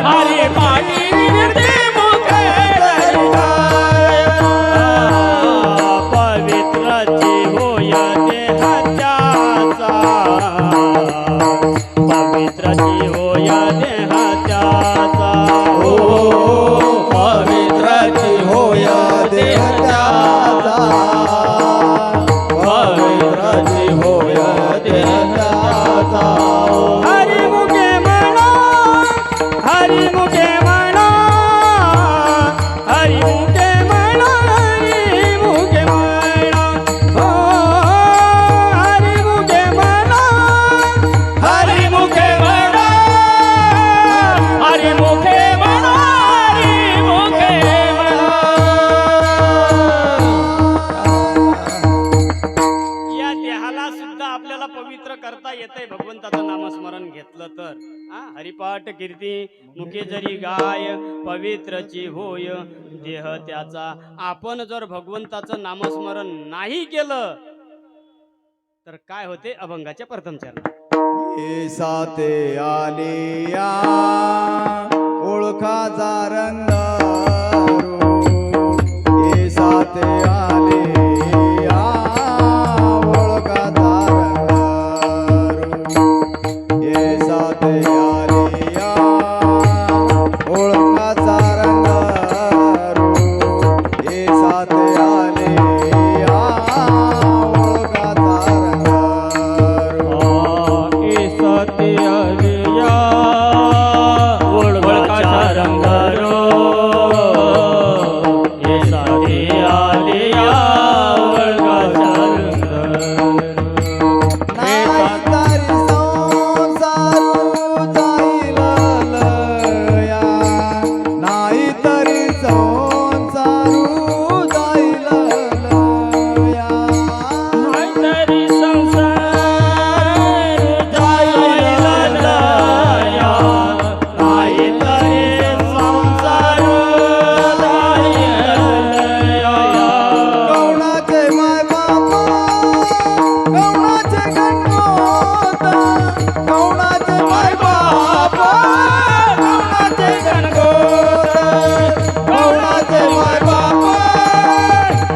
D: हरिपाठ कीर्ती मुखे जरी गाय.
A: पवित्राची होय देहाच्याचा, पवित्राची होय देहाच्याचा,
D: हो पवित्राची होय देहाचा, पवित्राची होय देहाचा.
A: हरिमुखे म्हणा, हरिमुखे म्हणा, हरिमुखे म्हणा, हरिमुखे म्हणा, हो हरिमुखे म्हणा,
D: हरिमुखे म्हणा, हरिमुखे म्हणा, हरिमुखे
A: या देहाला सुद्धा आपल्याला पवित्र करता येतंय भगवंताचं नामस्मरण घेतलं तर. हरिपाठ कीर्ती मुखे जरी गाय, पवित्रची होय देह त्याचा. आपण जर भगवंताचं नामस्मरण नाही केलं तर काय होते? अभंगाच्या प्रथम चरण.
D: साते आलिया ओळखाचा रंग, साते आलिया ओळखाचा रंग, साते आलिया ओळखाचा रंग, साते आलिया ओळखाचा रंग.
C: ए सत्य आलिया ओळखाचा रंग रो, ए सत्य आलिया ओळखाचा रंग रो.
D: नाही तरी संसारू जाईल लया, नाही तरी संसारू जाईल लया,
C: नाहीतरी संसार जाईल लया, नाहीतरी संसार जाईल लया.
D: कवणाचे माय बापा, कवणाचे गणगोत, कवणाचे माय बापा, कवणाचे गणगोत, कवणाचे माय बापा,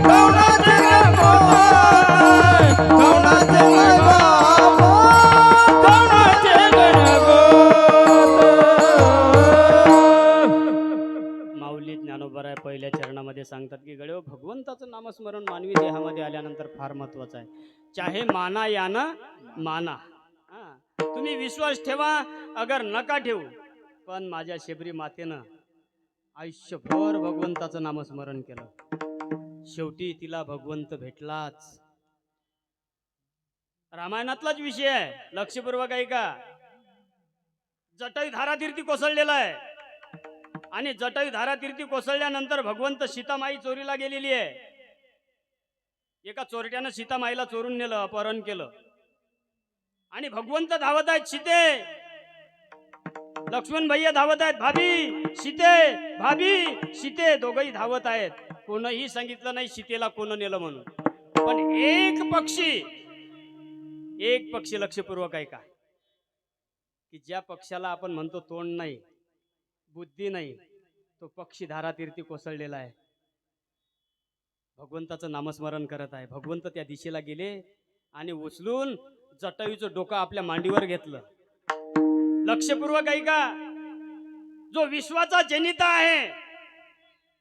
D: कवणाचे गणगोत, कवणाचे माय बापा, कवणाचे गणगोत.
A: माऊली ज्ञानोबराय पहिल्या चरणामध्ये सांगतात की गड्यो, भगवंताचं नामस्मरण मानवी देहामध्ये आल्यानंतर फार महत्वाचं आहे. चाहे माना या ना माना. तुम्ही विश्वास ठेवा अगर नका ठेवू, पण माझ्या शेबरी मातेनं आयुष्यभर भगवंताचं नामस्मरण केलं. शेवटी तिला भगवंत भेटलाच. रामायणातलाच विषय आहे, लक्षपूर्वक ऐका. जटायू धारातीर्थी कोसळलेला आहे आणि जटायू धारातीर्थी कोसळल्यानंतर भगवंत सीतामाई चोरीला गेलेली आहे. एका चोरट्यानं सीतामाईला चोरून नेलं, अपहरण केलं आणि भगवंत धावत आहेत सीते. लक्ष्मण भैया धावत आहेत, भाभी सीते, भाभी सीते. दोघही धावत आहेत. कोणही सांगितलं नाही सीतेला कोण नेलं म्हणून. पण एक पक्षी लक्षपूर्वक ऐका, की ज्या पक्षाला आपण म्हणतो तोंड नाही, बुद्धी नाही, तो पक्षी धारातीर्थी कोसळलेला आहे. भगवंताचं नामस्मरण करत आहे. भगवंत त्या दिशेला गेले आणि उचलून जटायूचं डोकं आपल्या मांडीवर घेतलं. लक्षपूर्वक ऐका, जो विश्वाचा जनिता आहे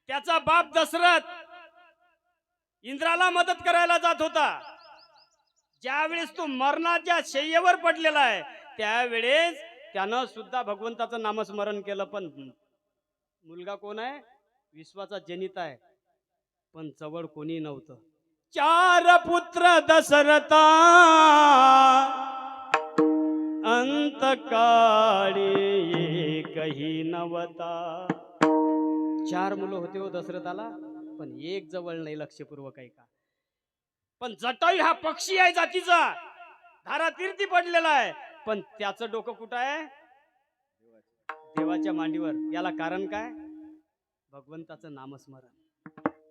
A: त्याचा बाप दशरथ इंद्राला मदत करायला जात होता. ज्यावेळेस तो मरणाच्या शय्येवर पडलेला आहे त्यावेळेस त्यानं सुद्धा भगवंताचं नामस्मरण केलं. पण मुलगा कोण आहे? विश्वाचा जनित आहे, पण जवळ कोणी नव्हतं. 4 पुत्र दशरथा अंतकाळी एकही नवता. 4 मुलं होते हो दशरथाला, पण एक जवळ नाही लक्षपूर्वक ऐका. पण जटायू हा पक्षी आहे जातीचा, धारातीर्थी पडलेला आहे, पण त्याचं डोकं कुठं आहे? देवाच्या मांडीवर. याला कारण काय? भगवंताचं नामस्मरण.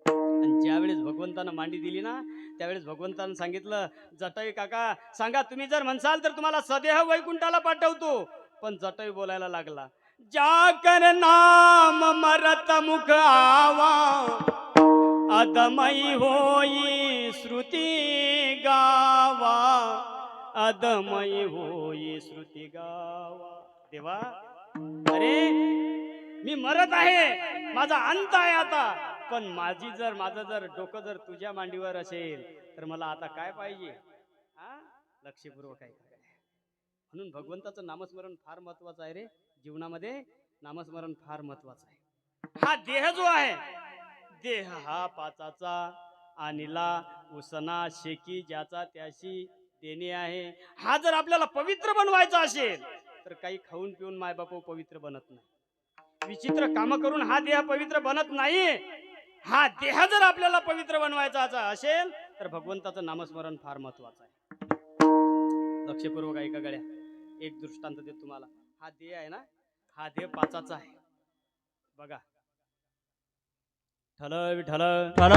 A: आणि ज्यावेळेस भगवंतानं मांडी दिली ना त्यावेळेस भगवंतानं सांगितलं, जटायू काका सांगा, तुम्ही जर म्हणसाल तर तुम्हाला सदेह वैकुंठाला पाठवतो. पण जटायू बोलायला लागला, जाकर नाम मरत मुख आवा, अदमई होई श्रुती गावा, अदमई होई श्रुती गावा. देवा, अरे मी मरत आहे, माझा अंत आहे आता, पण माझं जर डोकं जर तुझ्या मांडीवर असेल तर मला आता काय पाहिजे? लक्षपूर्वक आहे. म्हणून भगवंताचं नामस्मरण फार महत्वाचं आहे रे. जीवनामध्ये नामस्मरण फार महत्वाचं आहे. हा देह जो आहे, देह हा पाचाचा आणिला उसना शेकी ज्याचा त्याशी देणे आहे. हा जर आपल्याला पवित्र बनवायचा असेल तर काही खाऊन पिऊन मायबाप पवित्र बनत नाही. विचित्र काम करून हा देह पवित्र बनत नाही. हा देह जर आपल्याला पवित्र बनवायचा असेल तर भगवंताचं नामस्मरण फार महत्वाचं आहे. लक्षपूर्वक ऐका गड्या. एक दृष्टांत देतो तुम्हाला. हा देह आहे ना, हा देह पाचाचा आहे. बघा, ठल विठल
B: ठल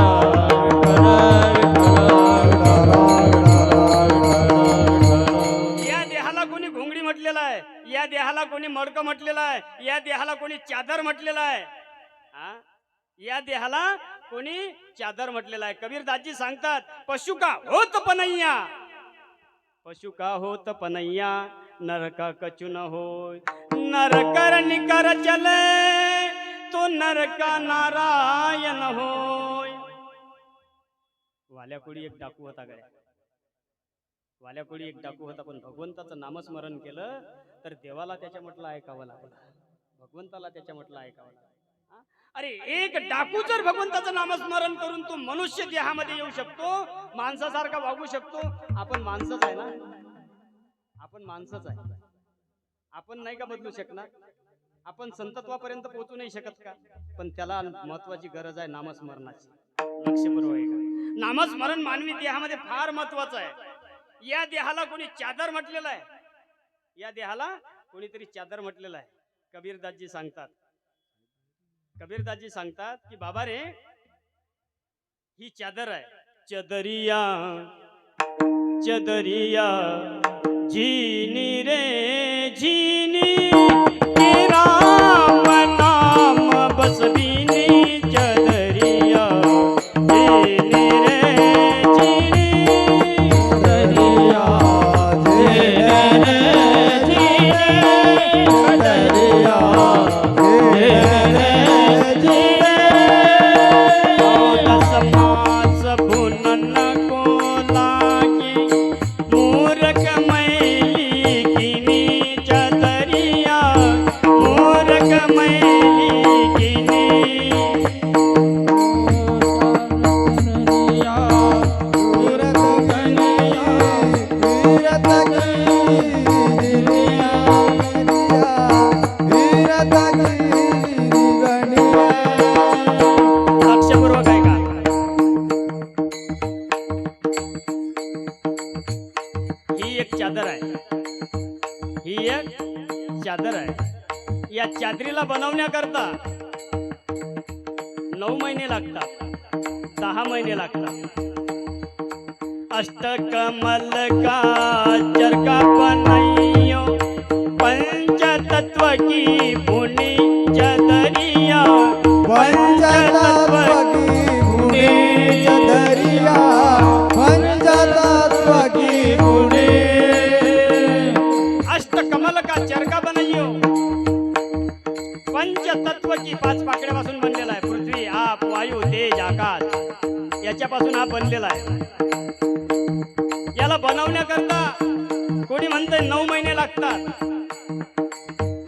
A: या देहाला कोणी घोंगडी म्हटलेला आहे, या देहाला कोणी मडकं म्हटलेलं आहे, या देहाला कोणी चादर म्हटलेला आहे. या देहाला कोणी चादर म्हटलेला आहे. कबीरदासजी सांगतात, पशु का होत पनैया, पशु का होत पनैया, नर का कछु न होय, नर कर निकर चले तो नर का नारायण होय. वाल्याकोळी एक डाकू होता गड्या. वाल्याकोळी एक डाकू होता, पण भगवंताचं नामस्मरण केलं तर देवाला त्याच्या म्हटलं ऐकावं लागलं, भगवंताला त्याच्या म्हटलं ऐकावं लागलं. अरे एक डाकू जर भगवंताचं नामस्मरण करून तो मनुष्य देहामध्ये येऊ शकतो, माणसासारखा वागू शकतो. आपण माणसंच आहे ना, आपण माणसंच आहे. आपण नाही का बदलू शकणार? आपण संतत्वापर्यंत पोहोचू नाही शकत का? पण त्याला महत्वाची गरज आहे नामस्मरणाची. लक्षपूर्वक आहे का? नामस्मरण मानवी देहामध्ये फार महत्वाचं आहे. या देहाला कोणी चादर म्हटलेलं आहे, या देहाला कोणीतरी चादर म्हटलेलं आहे. कबीरदासजी सांगतात, कबीरदासजी सांगतात की बाबा रे, ही चादर आहे. चदरिया चदरिया झीनी रे झीनी, के राम नाम बसविनी, चदरिया झीनी रे झीनी,
D: दरिया
A: लक्षपूर्वक आहे का? ही एक चादर आहे, ही एक चादर आहे. या चादरीला बनवण्याकरता 9 महिने लागतात, 10 महिने लागतात. अष्टकमल का चरका बनैयो, पंचतत्व की भूनि चदरिया,
D: पंचतत्व की भूमि चदरिया, पंचतत्व की भूमि.
A: अष्टकमल का चरका बनैयो, पंचतत्व की 5 पाकड्यापासून बनलेला आहे. पृथ्वी, आप, वायू, तेज, आकाश याच्यापासून हा बनलेला आहे. याला बनवण्याकरता कोणी म्हणते 9 महिने लागतात,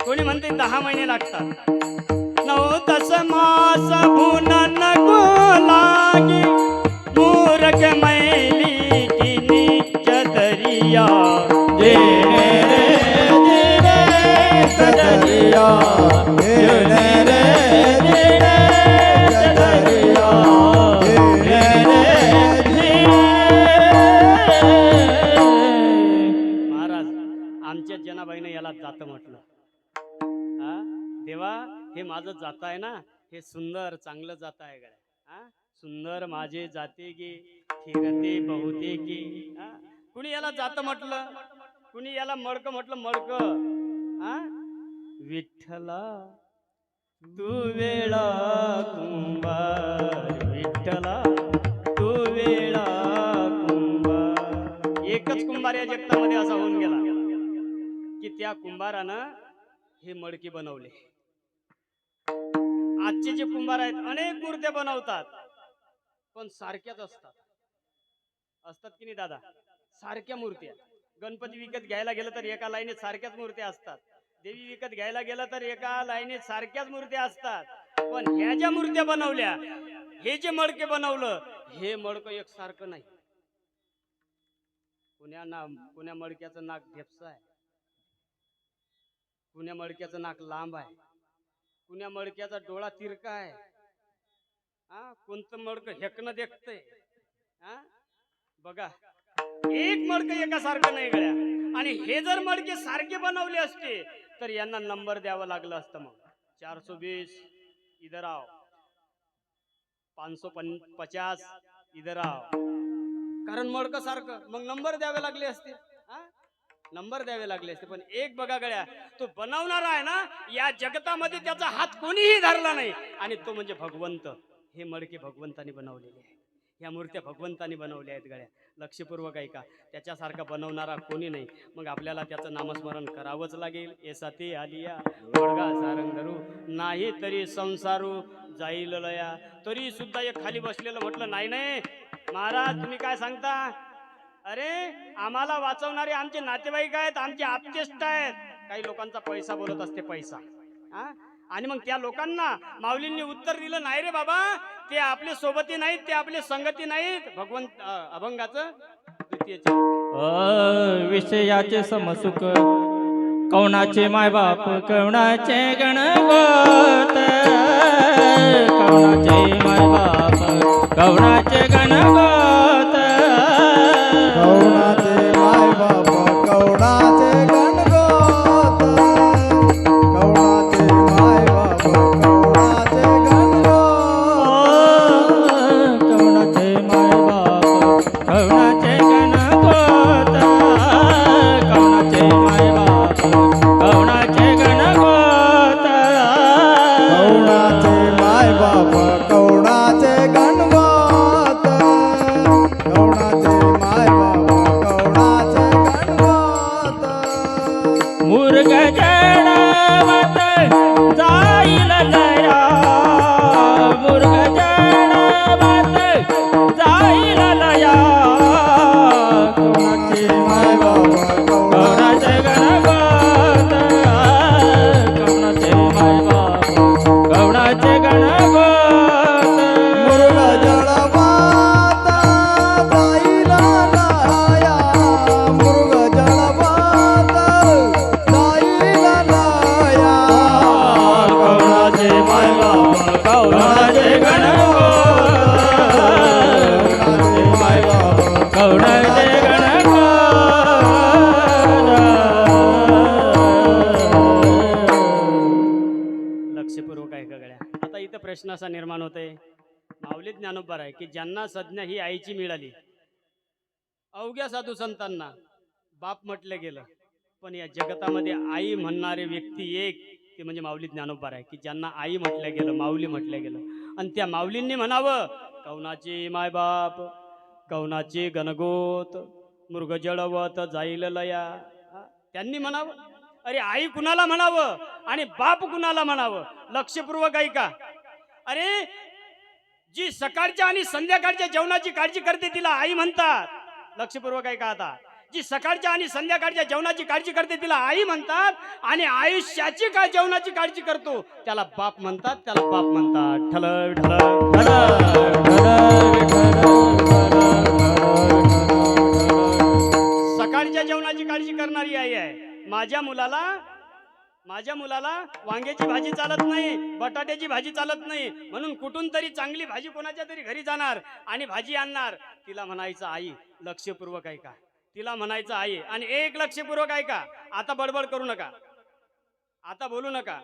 A: कोणी म्हणते 10 महिने लागतात. 9 दस मास भुन नको लागी, मूरख मैली की नीच दरिया.
D: दरिया जेणे रे जेणे दरिया जेणे
A: महाराज आमच्या जनाबाईने याला जात म्हटलं. हा देवा, हे माझं जात आहे ना, हे सुंदर चांगलं जात आहे गड्या. हा सुंदर माझे जाते गे फिरते बहुते गे. हा कुणी याला जात म्हटलं, कुणी याला मडक म्हटलं. मडक हा विठ्ठला तू वेळा कुंभार, विठ्ठला तू वेळा कुंभार. एकच कुंभार या जगतामध्ये असा होऊन गेला की त्या कुंभारानं हे मडके बनवले. आजचे जे कुंभार आहेत अनेक मूर्त्या बनवतात, पण सारख्याच असतात. असतात की नाही दादा? सारख्या मूर्त्या. गणपती विकत घ्यायला गेलं तर एका लाईनीत सारख्याच मूर्त्या असतात. देवी विकत घ्यायला गेलं तर एका लाईनीत सारख्याच मूर्त्या असतात. पण ह्या ज्या मूर्त्या बनवल्या, हे जे मडके बनवलं, हे मडकं एकसारखं नाही. कुण्या मडक्याचं नाक ढेपसं आहे, कुण्या मडक्याचं नाक लांब आहे, कुण्या मडक्याचा डोळा तिरका आहे. हा कोणतं मडकं हेकणं देखतंय. हा बघा, एक मडकं एकासारखं नाही गड्या. आणि हे जर मडके सारखे बनवले असते तर यांना नंबर द्यावं लागलं असतं. मग 420 इधर आओ, 550 इधर आओ. कारण मडकं सारखं, मग नंबर द्यावे लागले असते. हा नंबर द्यावे लागले असते. पण एक बघा गड्या, तो बनवणारा आहे ना, या जगतामध्ये त्याचा हात कोणीही धरला नाही, आणि तो म्हणजे भगवंत. हे मडके भगवंतानी बनवलेले आहे. ह्या मूर्त्या भगवंतानी बनवल्या आहेत गड्या. लक्षपूर्वक ऐका, त्याच्यासारखा बनवणारा कोणी नाही. मग आपल्याला त्याचं नामस्मरण करावंच लागेल. एसाती आलिया बडगा सारंग धरू, नाही तरी संसारू जाईल लया. तरी सुद्धा एक खाली बसलेलं म्हटलं, नाही नाही महाराज, तुम्ही काय सांगता? अरे आम्हाला वाचवणारे आमचे नातेवाईक आहेत, आमचे आप्तेष्ट आहेत. काही लोकांचा पैसा बोलत असते, पैसा. हा आणि मग त्या लोकांना माऊलींनी उत्तर दिलं, नाही रे बाबा, ते आपले सोबती नाहीत, ते आपले संगती नाहीत. भगवंत अभंगाचं द्वितीय
C: विषयाचे समसुख कवनाचे मायबाप, कवनाचे गणगोत. कवनाचे मायबाप, कवनाचे गणगोत.
D: कवणाचे माय बाप कवणाचे गणगोत. कवणाचे माय बाप कवणाचे गणगोत.
C: कवनाचे मायबाप, कवनाचे गणगोत. कवनाचे मायबाप, कवनाचे गणगोत.
D: कवणाचे माय बाप कवणाचे गणगोत. कवणाचे माय बाप कवणाचे गणगोत.
C: मुर्ग जडवत जाईल लया, मुर्ग जडवत जाईल लया. कवनाचे
D: माय बाप
C: कवनाचे गणगोत. कवनाचे मायबाप, कवनाचे गणगोत.
D: मुर्ग जळवात जाईल लया. मुर्ग जळवात जाईल लया.
C: कवनाचे मायबाप, कवनाचे गणगोत.
D: कवणाचे माय बाप
C: कवनाचे गणगोत.
A: लक्षपूर्वक आहे का गड्या? आता इथं प्रश्न असा निर्माण होतोय, माऊली ज्ञानोबा आहे की ज्यांना संज्ञा ही आईची मिळाली, अवघ्या साधू संतांना बाप म्हटलं गेलं, पण या जगतामध्ये आई म्हणणारे व्यक्ती एक, ते म्हणजे माऊली ज्ञानोबा आहे की ज्यांना आई म्हटलं गेलं, माऊली म्हटलं गेलं. आणि त्या माऊलींनी म्हणावं, कवनाचे मायबाप, कवनाचे गणगोत, मृग जळवत जाईल लया. हा, त्यांनी म्हणावं. अरे आई कुणाला म्हणावं आणि बाप कुणाला म्हणावं? लक्षपूर्वक ऐका. अरे जी सकाळच्या आणि संध्याकाळच्या जेवणाची काळजी करते तिला आई म्हणतात. लक्षपूर्वक आहे का आता? जी सकाळच्या आणि संध्याकाळच्या जेवणाची काळजी करते तिला आई म्हणतात, आणि आयुष्याची जेवणाची काळजी करतो त्याला बाप म्हणतात, त्याला बाप म्हणतात. ठल ठल सकाळच्या जेवणाची काळजी करणारी आई आहे. माझ्या मुलाला वांग्याची भाजी चालत नाही, बटाट्याची भाजी चालत नाही, म्हणून कुठून तरी चांगली भाजी कोणाच्या तरी घरी जाणार आणि भाजी आणणार. तिला म्हणायचं आई. लक्षपूर्वक आहे का? तिला म्हणायचं आई. आणि एक लक्षपूर्वक आहे का? आता बडबड करू नका, आता बोलू नका.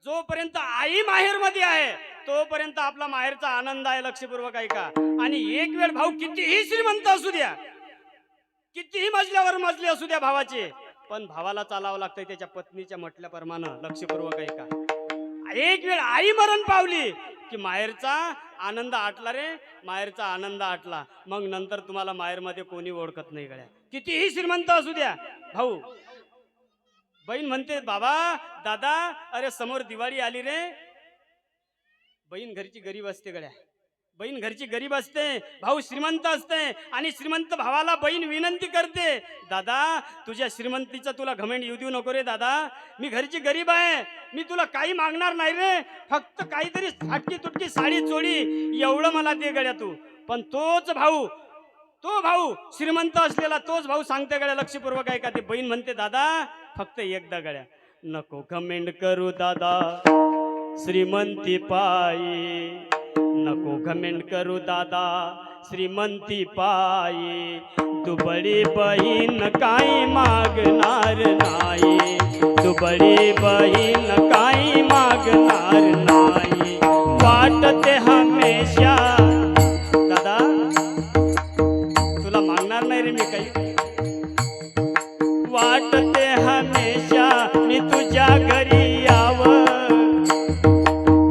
A: जोपर्यंत आई माहेर मध्ये आहे तोपर्यंत आपला माहेरचा आनंद आहे. लक्षपूर्वक आहे का? आणि एक वेळ भाऊ कितीही श्रीमंत असू द्या, कितीही मजल्यावर मजले असू द्या भावाचे, पण भावाला चालावं लागतंय त्याच्या पत्नीच्या म्हटल्याप्रमाणे. लक्षपूर्वक आहे का? एक वेळ आई मरण पावली की माहेरचा आनंद आटला रे, माहेरचा आनंद आटला. मग नंतर तुम्हाला माहेरमध्ये कोणी ओळखत नाही गड्या, कितीही श्रीमंत असू द्या. भाऊ बहीण म्हणते बाबा दादा अरे समोर दिवाळी आली रे. बहीण घरची गरीब असते गड्या, बहीण घरची गरीब असते, भाऊ श्रीमंत असते, आणि श्रीमंत भावाला बहीण विनंती करते, दादा तुझ्या श्रीमंतीचा तुला घमेंड येऊ देऊ नको रे दादा, मी घरची गरीब आहे, मी तुला काही मागणार नाही रे, फक्त काहीतरी फाटकी तुटकी साडी चोळी एवढं मला दे गड्या तू. पण तो भाऊ श्रीमंत असलेला तोच भाऊ सांगते गड्या. लक्षपूर्वक आहे का? ते बहीण म्हणते दादा फक्त एकदा गड्या नको घमेंड करू दादा श्रीमंती पायी, नको घमेंड करू दादा श्रीमंती पायी, दुबळी बहीण काही मागणार नाही, दुबळी बहीण काही मागणार नाही. वाटते हमेशा दादा तुला मागणार नाही रे मी काही, वाटते हमेशा मी तुझ्या घरी यावं,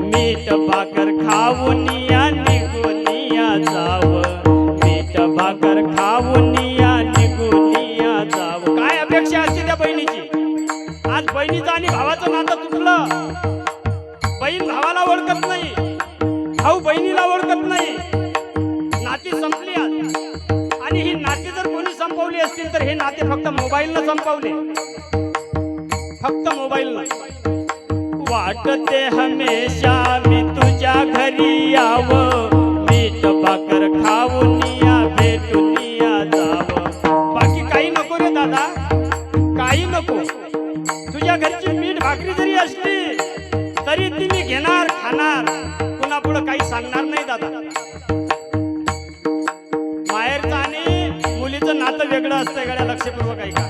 A: मीठ भाकर खाऊन या निघून या जावं, मीठ भाकर खाऊन या निघून या जावं. काय अपेक्षा असते त्या बहिणीची? आज बहिणीचं आणि भावाचं नातं तुटलं. बहीण भावाला ओळखत नाही, भाऊ बहिणीला ओळखत नाही, नाती संपली आज. आणि ही नाती जर कोणी संपवली असतील तर हे नाते फक्त मोबाईलनं संपवले, फक्त मोबाईलनं. वाटते हमेशा मी तुझ्या घरी यावं, मीठ भाकर खाऊन या भेटून या जावं. बाकी काही नको रे दादा, काही नको. तुझ्या घरची मीठ भाकरी जरी असली तरी ती मी घेणार खाणार, पुन्हा पुढं काही सांगणार नाही दादा. माहेरचं आणि मुलीचं नातं वेगळं असतंय गड्या. लक्षपूर्वक आहे का?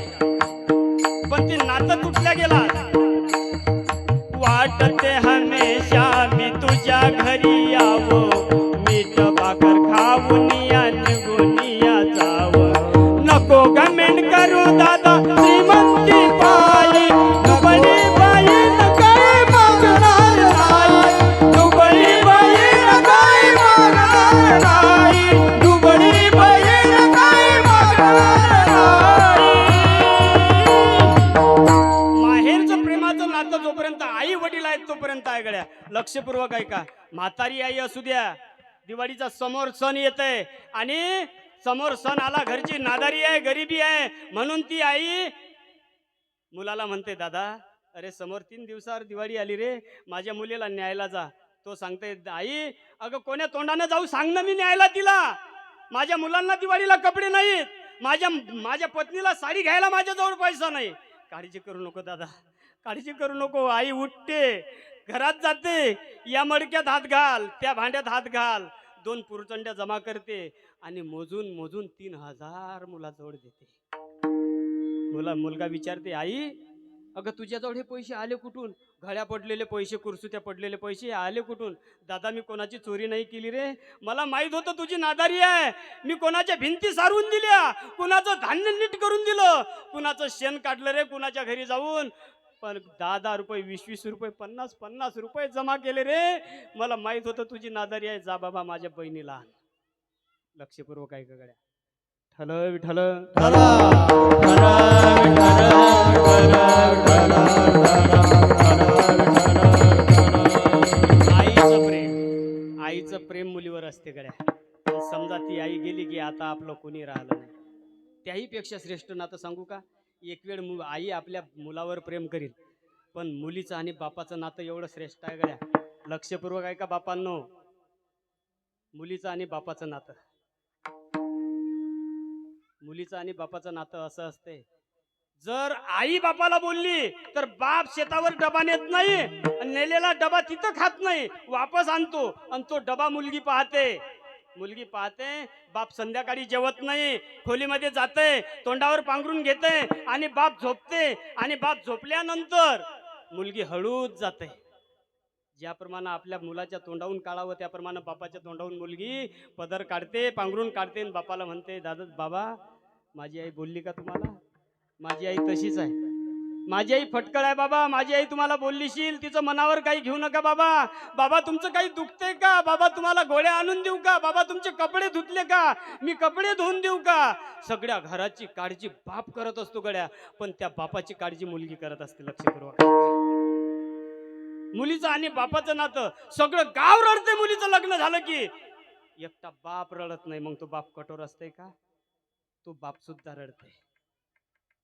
A: पण ते नातं तुटल्या गेला. वाटते हमेशा मी तुझ्या घरी यावं, मीठ भाकर खाऊन या निघून या जावं. नको घमेंड करू दादा श्रीमंती पायी, दुबळी बहीण काही मागणार नाही, दुबळी बहीण काही मागणार नाही, दुबळी बहीण काही मागणार नाही. माहेरचं प्रेमाचं नातं जोपर्यंत आई वडील आहेत तोपर्यंत आहे गड्या. लक्षपूर्वक आहे का? म्हातारी आई असू द्या, दिवाळीचा समोर सण येत आहे आणि समोर सण आला, घरची नादारी आहे, गरिबी आहे, म्हणून ती आई मुलाला म्हणते दादा अरे समोर 3 दिवसावर दिवाळी आली रे, माझ्या मुलीला न्यायला जा. तो सांगते आई अगं कोण्या तोंडाने जाऊ सांग ना मी न्यायला तिला, माझ्या मुलांना दिवाळीला कपडे नाहीत, माझ्या पत्नीला साडी घ्यायला माझ्याजवळ पैसा नाही. काळजी करू नको दादा, काळजी करू नको. आई उठते, घरात जाते, या मडक्यात हात घाल, त्या भांड्यात हात घाल, 2 पुरचंड्या जमा करते आणि मोजून 3000 मुलाजवळ देते. मुलगा विचारते आई अगं तुझ्याजवळ हे पैसे आले कुठून? घड्या पडलेले पैसे, कुरसुत्या पडलेले पैसे आले कुठून? दादा मी कोणाची चोरी नाही केली रे, मला माहित होतं तुझी नादारी आहे, मी कोणाच्या भिंती सारवून दिल्या, कुणाचं धान्य नीट करून दिलं, कुणाचं शेण काढलं रे कुणाच्या घरी जाऊन, पण 10 रुपये 20 रुपये 50 रुपये जमा केले रे, मला माहित होतं तुझी नादारी आहे, जा बाबा माझ्या बहिणीला. लक्षपूर्वक आहे का गड्या? ठल विठल आईचं प्रेम मुलीवर कोणी राहिलं नाही. त्याही पेक्षा श्रेष्ठ नातं सांगू का? एक वेळ आई आपल्या मुलावर प्रेम करील, पण मुलीचं आणि बापाचं नातं एवढं श्रेष्ठ आहे गड्या. लक्षपूर्वक आहे का बापांनो? मुलीचं आणि बापाचं नातं, मुलीचं आणि बापाचं नातं असं असते, जर आई बापाला बोलली तर बाप शेतावर डबा नेत नाही, आणि नेलेला डबा तिथं खात नाही, वापस आणतो, आणि तो डबा मुलगी पाहते. मुलगी पाहते, बाप संध्याकाळी जेवत नाही, खोलीमध्ये जाते, तोंडावर पांघरून घेते, आणि बाप झोपते, आणि बाप झोपल्यानंतर मुलगी हळूच जाते. ज्याप्रमाणे आपल्या मुलाच्या तोंडावून काढावं त्याप्रमाणे बापाच्या तोंडावून मुलगी पदर काढते, पांघरून काढते, आणि बापाला म्हणते, दादा बाबा माझी आई बोलली का तुम्हाला? माझी आई तशीच आहे, माझी आई फटकळ आहे बाबा, माझी आई तुम्हाला बोललीशील, तिचं मनावर काही घेऊ नका बाबा. बाबा तुमचं काही दुखतंय का? बाबा तुम्हाला गोळ्या आणून देऊ का? बाबा तुमचे कपडे धुतले का? मी कपडे धुवून देऊ का? सगळ्या घराची काळजी बाप करत असतो गड्या, पण त्या बापाची काळजी मुलगी करत असते. लक्षपूर्वक. मुलीचं आणि बापाचं नातं, सगळं गाव रडते मुलीचं लग्न झालं की, एकटा बाप रडत नाही. मग तो बाप कठोर असते का? तो बाप सुद्धा रडते.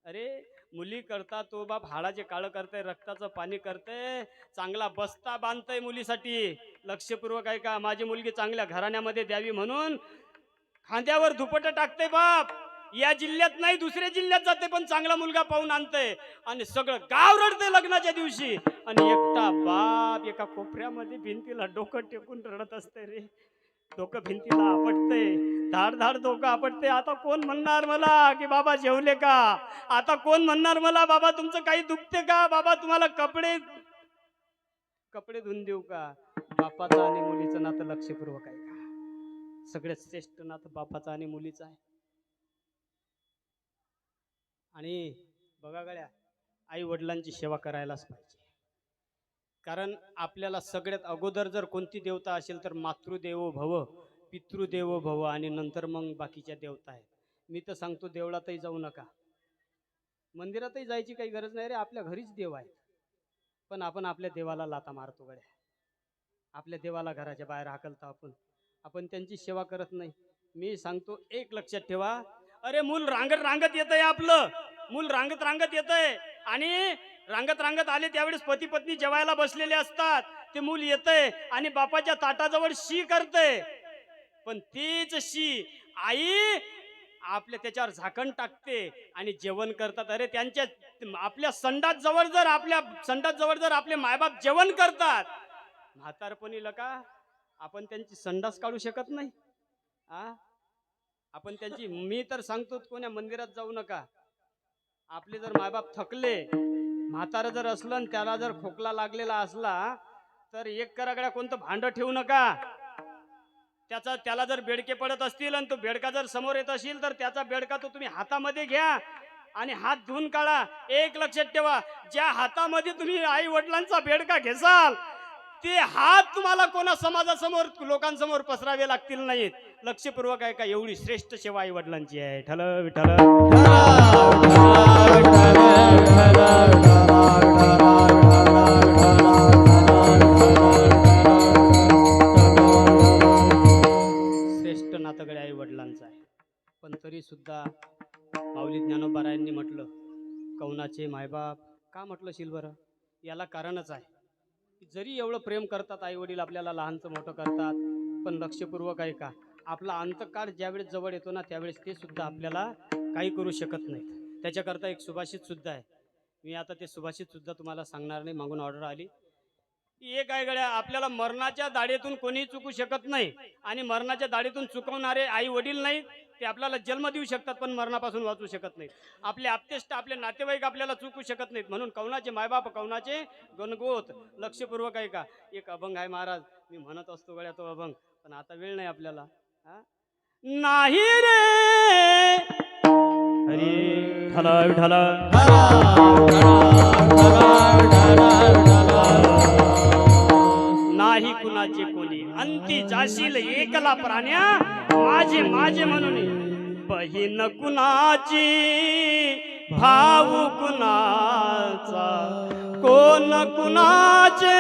A: अरे मुली करता तो बाप हाडाचे काळं करते, रक्ताचं पाणी करते, चांगला बस्ता बांधतय मुलीसाठी. लक्षपूर्वक आहे का? माझी मुलगी चांगल्या घराण्यामध्ये द्यावी म्हणून खांद्यावर दुपट टाकते बाप. या जिल्ह्यात नाही दुसऱ्या जिल्ह्यात जाते, पण चांगला मुलगा पाहून आणते, आणि सगळं गाव रडते लग्नाच्या दिवशी, आणि एकटा बाप एका कोपऱ्यामध्ये भिंतीला डोकं टेकून रडत असते. रे डोकं भिंतीला आपटते, धाड धाड डोकं आपटते. आता कोण म्हणणार मला की बाबा जेवले का? आता कोण म्हणणार मला बाबा तुमचं काही दुखते का? बाबा तुम्हाला कपडे धुवून देऊ का? बापाचं आणि मुलीचं नातं लक्षपूर्वक आहे का? सगळ्यात श्रेष्ठ नातं बापाचं आणि मुलीचं आहे. आणि बघा गड्या, आई वडिलांची सेवा करायलाच पाहिजे. कारण आपल्याला सगळ्यात अगोदर जर कोणती देवता असेल तर मातृदेवो भव, पितृदेवो भव, आणि नंतर मग बाकीच्या देवता आहेत. मी तर सांगतो देवळातही जाऊ नका, मंदिरातही जायची काही गरज नाही रे, आपल्या घरीच देव आहे. पण आपण आपल्या देवाला लाता मारतो गड्या, आपल्या देवाला घराच्या बाहेर हाकलतो आपण त्यांची सेवा करत नाही. मी सांगतो एक लक्षात ठेवा, अरे मूल रांगत रांगत येत आहे, आपलं मूल रांगत रांगत येत आहे, आणि रांगत रांगत आले त्यावेळेस पती पत्नी जेवायला बसलेले असतात. ते मूल येतंय आणि बापाच्या ताटाजवळ शी करते, पण तीच शी आई आपल्या त्याच्यावर झाकण टाकते आणि जेवण करतात. अरे त्यांच्या आपल्या संडास जवळ जर आपले मायबाप जेवण करतात, म्हातारपणी लका आपण त्यांची संडास काढू शकत नाही. आपण त्यांची, मी तर सांगतो कोण्या मंदिरात जाऊ नका. आपले जर मायबाप थकले, म्हातारा जर असलं आणि त्याला जर खोकला लागलेला असला तर एक करागड्या कोणतं भांड ठेवू नका. त्याला जर बेडके पडत असतील आणि तो बेडका जर समोर येत असेल तर त्याचा बेडका तो तुम्ही हातामध्ये घ्या आणि हात धुवून काढा. एक लक्षात ठेवा, ज्या हातामध्ये तुम्ही आई वडिलांचा बेडका घेसाल ते हात तुम्हाला कोणा समाजासमोर लोकांसमोर पसरावे लागतील नाहीत. लक्षपूर्वक आहे का? एवढी श्रेष्ठ सेवा आई वडिलांची आहे. ठल विठल श्रेष्ठ नातगडे आई वडिलांचं आहे. पण तरी सुद्धा माऊली ज्ञानोबारायांनी म्हटलं, कौनाचे मायबाप का म्हटलं शिलवर? याला कारणच आहे. जरी एवढं प्रेम करतात आई वडील, आपल्याला लहानचं मोठं करतात, पण लक्षपूर्वक आहे का? आपला अंतकाळ ज्यावेळेस जवळ येतो ना त्यावेळेस ते सुद्धा आपल्याला काही करू शकत नाहीत. त्याच्याकरता एक सुभाषित सुद्धा आहे. मी आता ते सुभाषित सुद्धा तुम्हाला सांगणार नाही, मागून ऑर्डर आली. एक आहे गड्या, आपल्याला मरणाच्या दाढेतून कोणी चुकू शकत नाही, आणि मरणाच्या दाढेतून चुकवणारे आई वडील नाही. ते आपल्याला जन्म देऊ शकतात पण मरणापासून वाचू शकत नाहीत. आपले आप्तेष्ट, आपले नातेवाईक आपल्याला चुकू शकत नाहीत. म्हणून कौनाचे मायबाप कौनाचे गणगोत. लक्षपूर्वक आहे का? एक अभंग आहे महाराज, मी म्हणत असतो गड्या तो अभंग, पण आता वेळ नाही आपल्याला. नाही रे हरी ठला विठला नाही कुणाचे कोणी, अंती जाशील एकला प्राण्या, माझे माझे म्हणून. बहीण कुणाची, भाऊ कुणाचा, कोण कुणाचे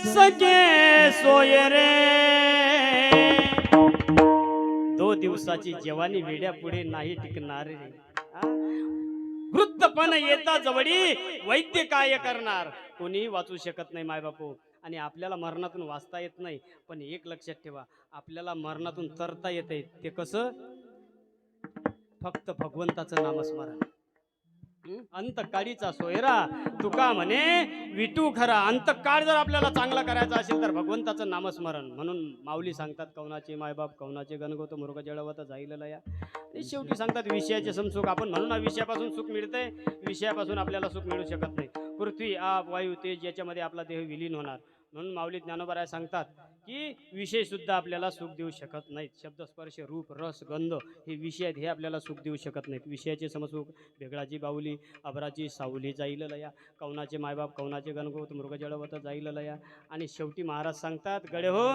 A: सखे सोय रे. हो दिवसाची जवानी वेड्या पुढे नाही टिकणार रे. हा? वृद्धपण येता जवळी वैद्य काय करणार. कोणीही वाचू शकत नाही मायबापू. आणि आपल्याला मरणातून वाचता येत नाही, पण एक लक्षात ठेवा, आपल्याला मरणातून तरता येते. ते कसं? फक्त भगवंताचं नामस्मरण. अंतकाळीचा सोयरा तुका म्हणे विटू खरा. अंतकाळ जर आपल्याला चांगला करायचा असेल तर भगवंताचं नामस्मरण. म्हणून माऊली सांगतात, कवनाचे मायबाप कवनाचे गणगोत मृग जळवत जाईल लया. आणि शेवटी सांगतात विषयाचे समसुख. आपण म्हणून विषयापासून सुख मिळतंय, विषयापासून आपल्याला सुख मिळू शकत नाही. पृथ्वी आप वायू तेज याच्यामध्ये आपला देह विलीन होणार. म्हणून माऊली ज्ञानोबराय सांगतात की विषय सुद्धा आपल्याला सुख देऊ शकत नाहीत. शब्द स्पर्श रूप रस गंध हे विषय आहेत, हे आपल्याला सुख देऊ शकत नाहीत. विषयाचे समसुख भेगळाची बाहुली अभराची सावली जाईल लया. कवनाचे मायबाप कवनाचे गणगोत मृग जळवत जाईल लया. आणि शेवटी महाराज सांगतात, गडे हो,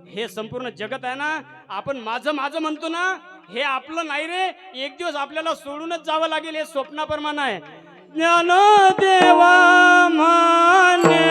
A: हे संपूर्ण जगत आहे ना, आपण माझं माझं म्हणतो ना, हे आपलं नाही रे. एक दिवस आपल्याला सोडूनच जावं लागेल. हे स्वप्नाप्रमाणे आहे. ज्ञान देवा मान्य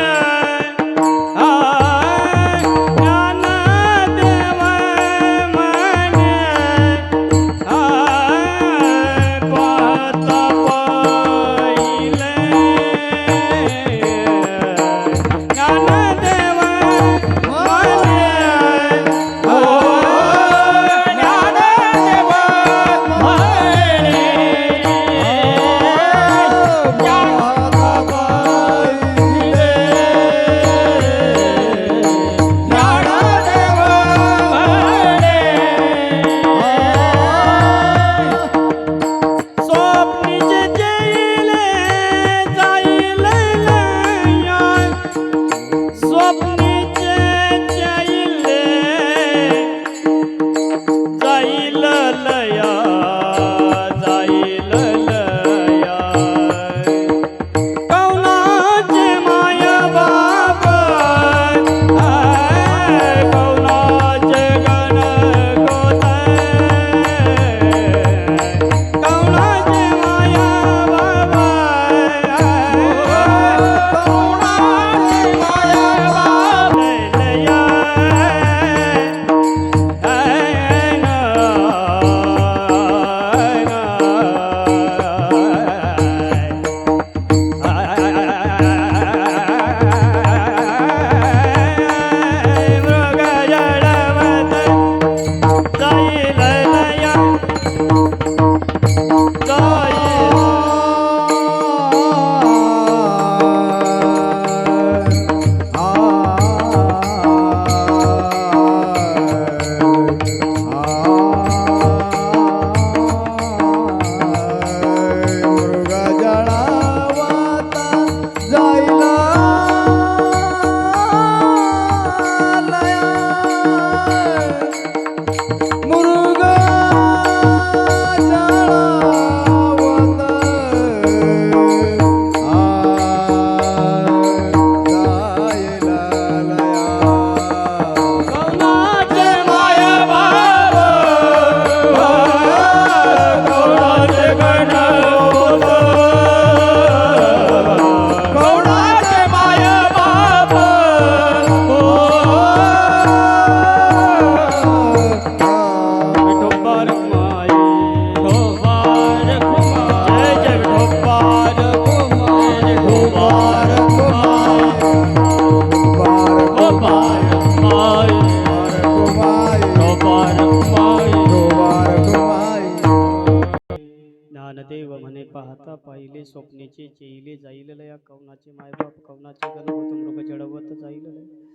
A: स्वप्नेचे चेईले जाईल लया. कवनाचे मायबाप कवनाचे गणगोत मृग जळवत जाईल लया.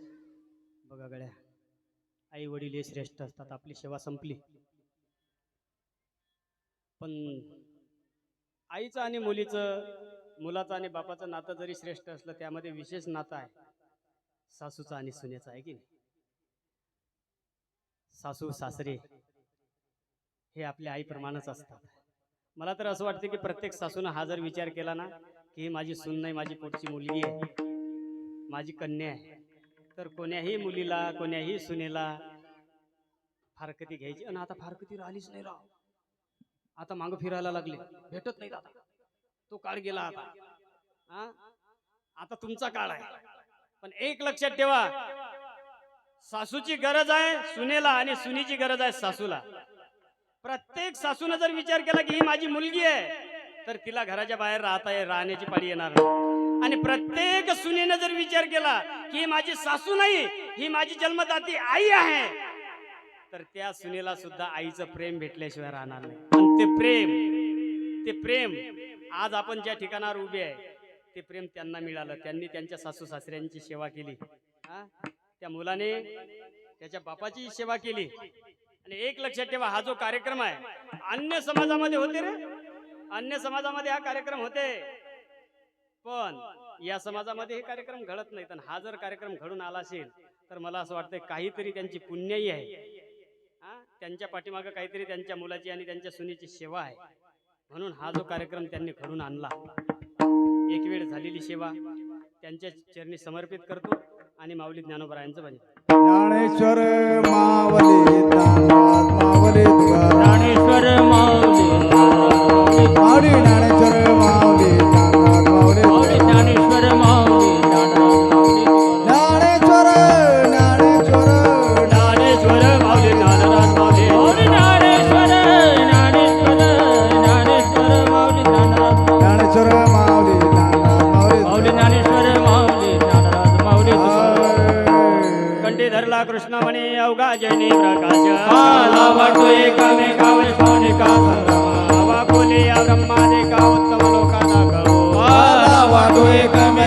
A: बघा गड्या, आई वडील हे श्रेष्ठ असतात. आपली सेवा संपली, पण आईचं आणि मुलीचं, मुलाचं आणि बापाचं नातं जरी श्रेष्ठ असलं, त्यामध्ये विशेष नातं आहे सासूचं आणि सुनेचं, आहे की नाही. सासू सासरे हे आपल्या आईप्रमाणेच असतात. मला तर असं वाटतं की प्रत्येक सासूनं हा जर विचार केला ना की माझी सून नाही, माझी पोटची मुलगी आहे, माझी कन्या आहे, तर कोण्याही मुलीला कोण्याही सुनेला फारकती घ्यायची. आणि आता फारकती राहिलीच नाही राव. आता मागं फिरायला लागले, भेटत नाही आता. तो काळ गेला आता. आता तुमचा काळ आहे. पण एक लक्षात ठेवा, सासूची गरज आहे सुनेला आणि सुनीची गरज आहे सासूला. प्रत्येक सासून जर विचार केला की ही माझी मुलगी आहे तर तिला घराच्या बाहेर राहण्याची पाळी येणार नाही. आणि प्रत्येक सुनेनं जर विचार केला की ही माझी सासू नाही, ही माझी जन्मदाती आई आहे, तर त्या सुनेला सुद्धा आईचं प्रेम भेटल्याशिवाय राहणार नाही. आणि ते प्रेम आज आपण ज्या ठिकाणावर उभे आहे ते प्रेम त्यांना मिळालं. त्यांनी त्यांच्या सासू सासऱ्यांची सेवा केली, त्या मुलाने त्याच्या बापाची सेवा केली. आणि एक लक्षात ठेवा, हा जो कार्यक्रम आहे अन्य समाजामध्ये होते रे, अन्य समाजामध्ये हा कार्यक्रम होते, पण या समाजामध्ये हे कार्यक्रम घडत नाहीत. आणि हा जर कार्यक्रम घडून आला असेल तर मला असं वाटतंय काहीतरी त्यांची पुण्याई आहे. त्यांच्या पाठीमागं काहीतरी त्यांच्या मुलाची आणि त्यांच्या सुनीची सेवा आहे, म्हणून हा जो कार्यक्रम त्यांनी घडून आणला. एक वेळ झालेली सेवा त्यांच्या चरणी समर्पित करतो आणि माऊली ज्ञानोबरायांचं भजन.
D: ज्ञानेश्वर मावली ज्ञानराज मावली तुकाराम
B: ज्ञानेश्वर माऊली
D: माऊली ज्ञानेश्वर मावली ज्ञानराज मावली
B: माऊली ज्ञानेश्वर माऊली
D: ज्ञानेश्वर
A: ज्ञानेश्वर माऊली ज्ञानराज माऊली
B: माऊली ज्ञानेश्वर ज्ञानेश्वर ज्ञानेश्वर माऊली ज्ञानराज
D: ज्ञानेश्वर मावली ज्ञानराज मावली
B: माऊली ज्ञानेश्वर माऊली ज्ञानराज माऊली
A: कंठी धरला कृष्ण म्हणे अवघा जैनी प्रकाश
B: आला वाटो एकामेकावर सोनिका संगम
A: हवा बोले या ब्रह्मादे का उत्तम लोकांना कहो
B: आला वाटो एकामेकावर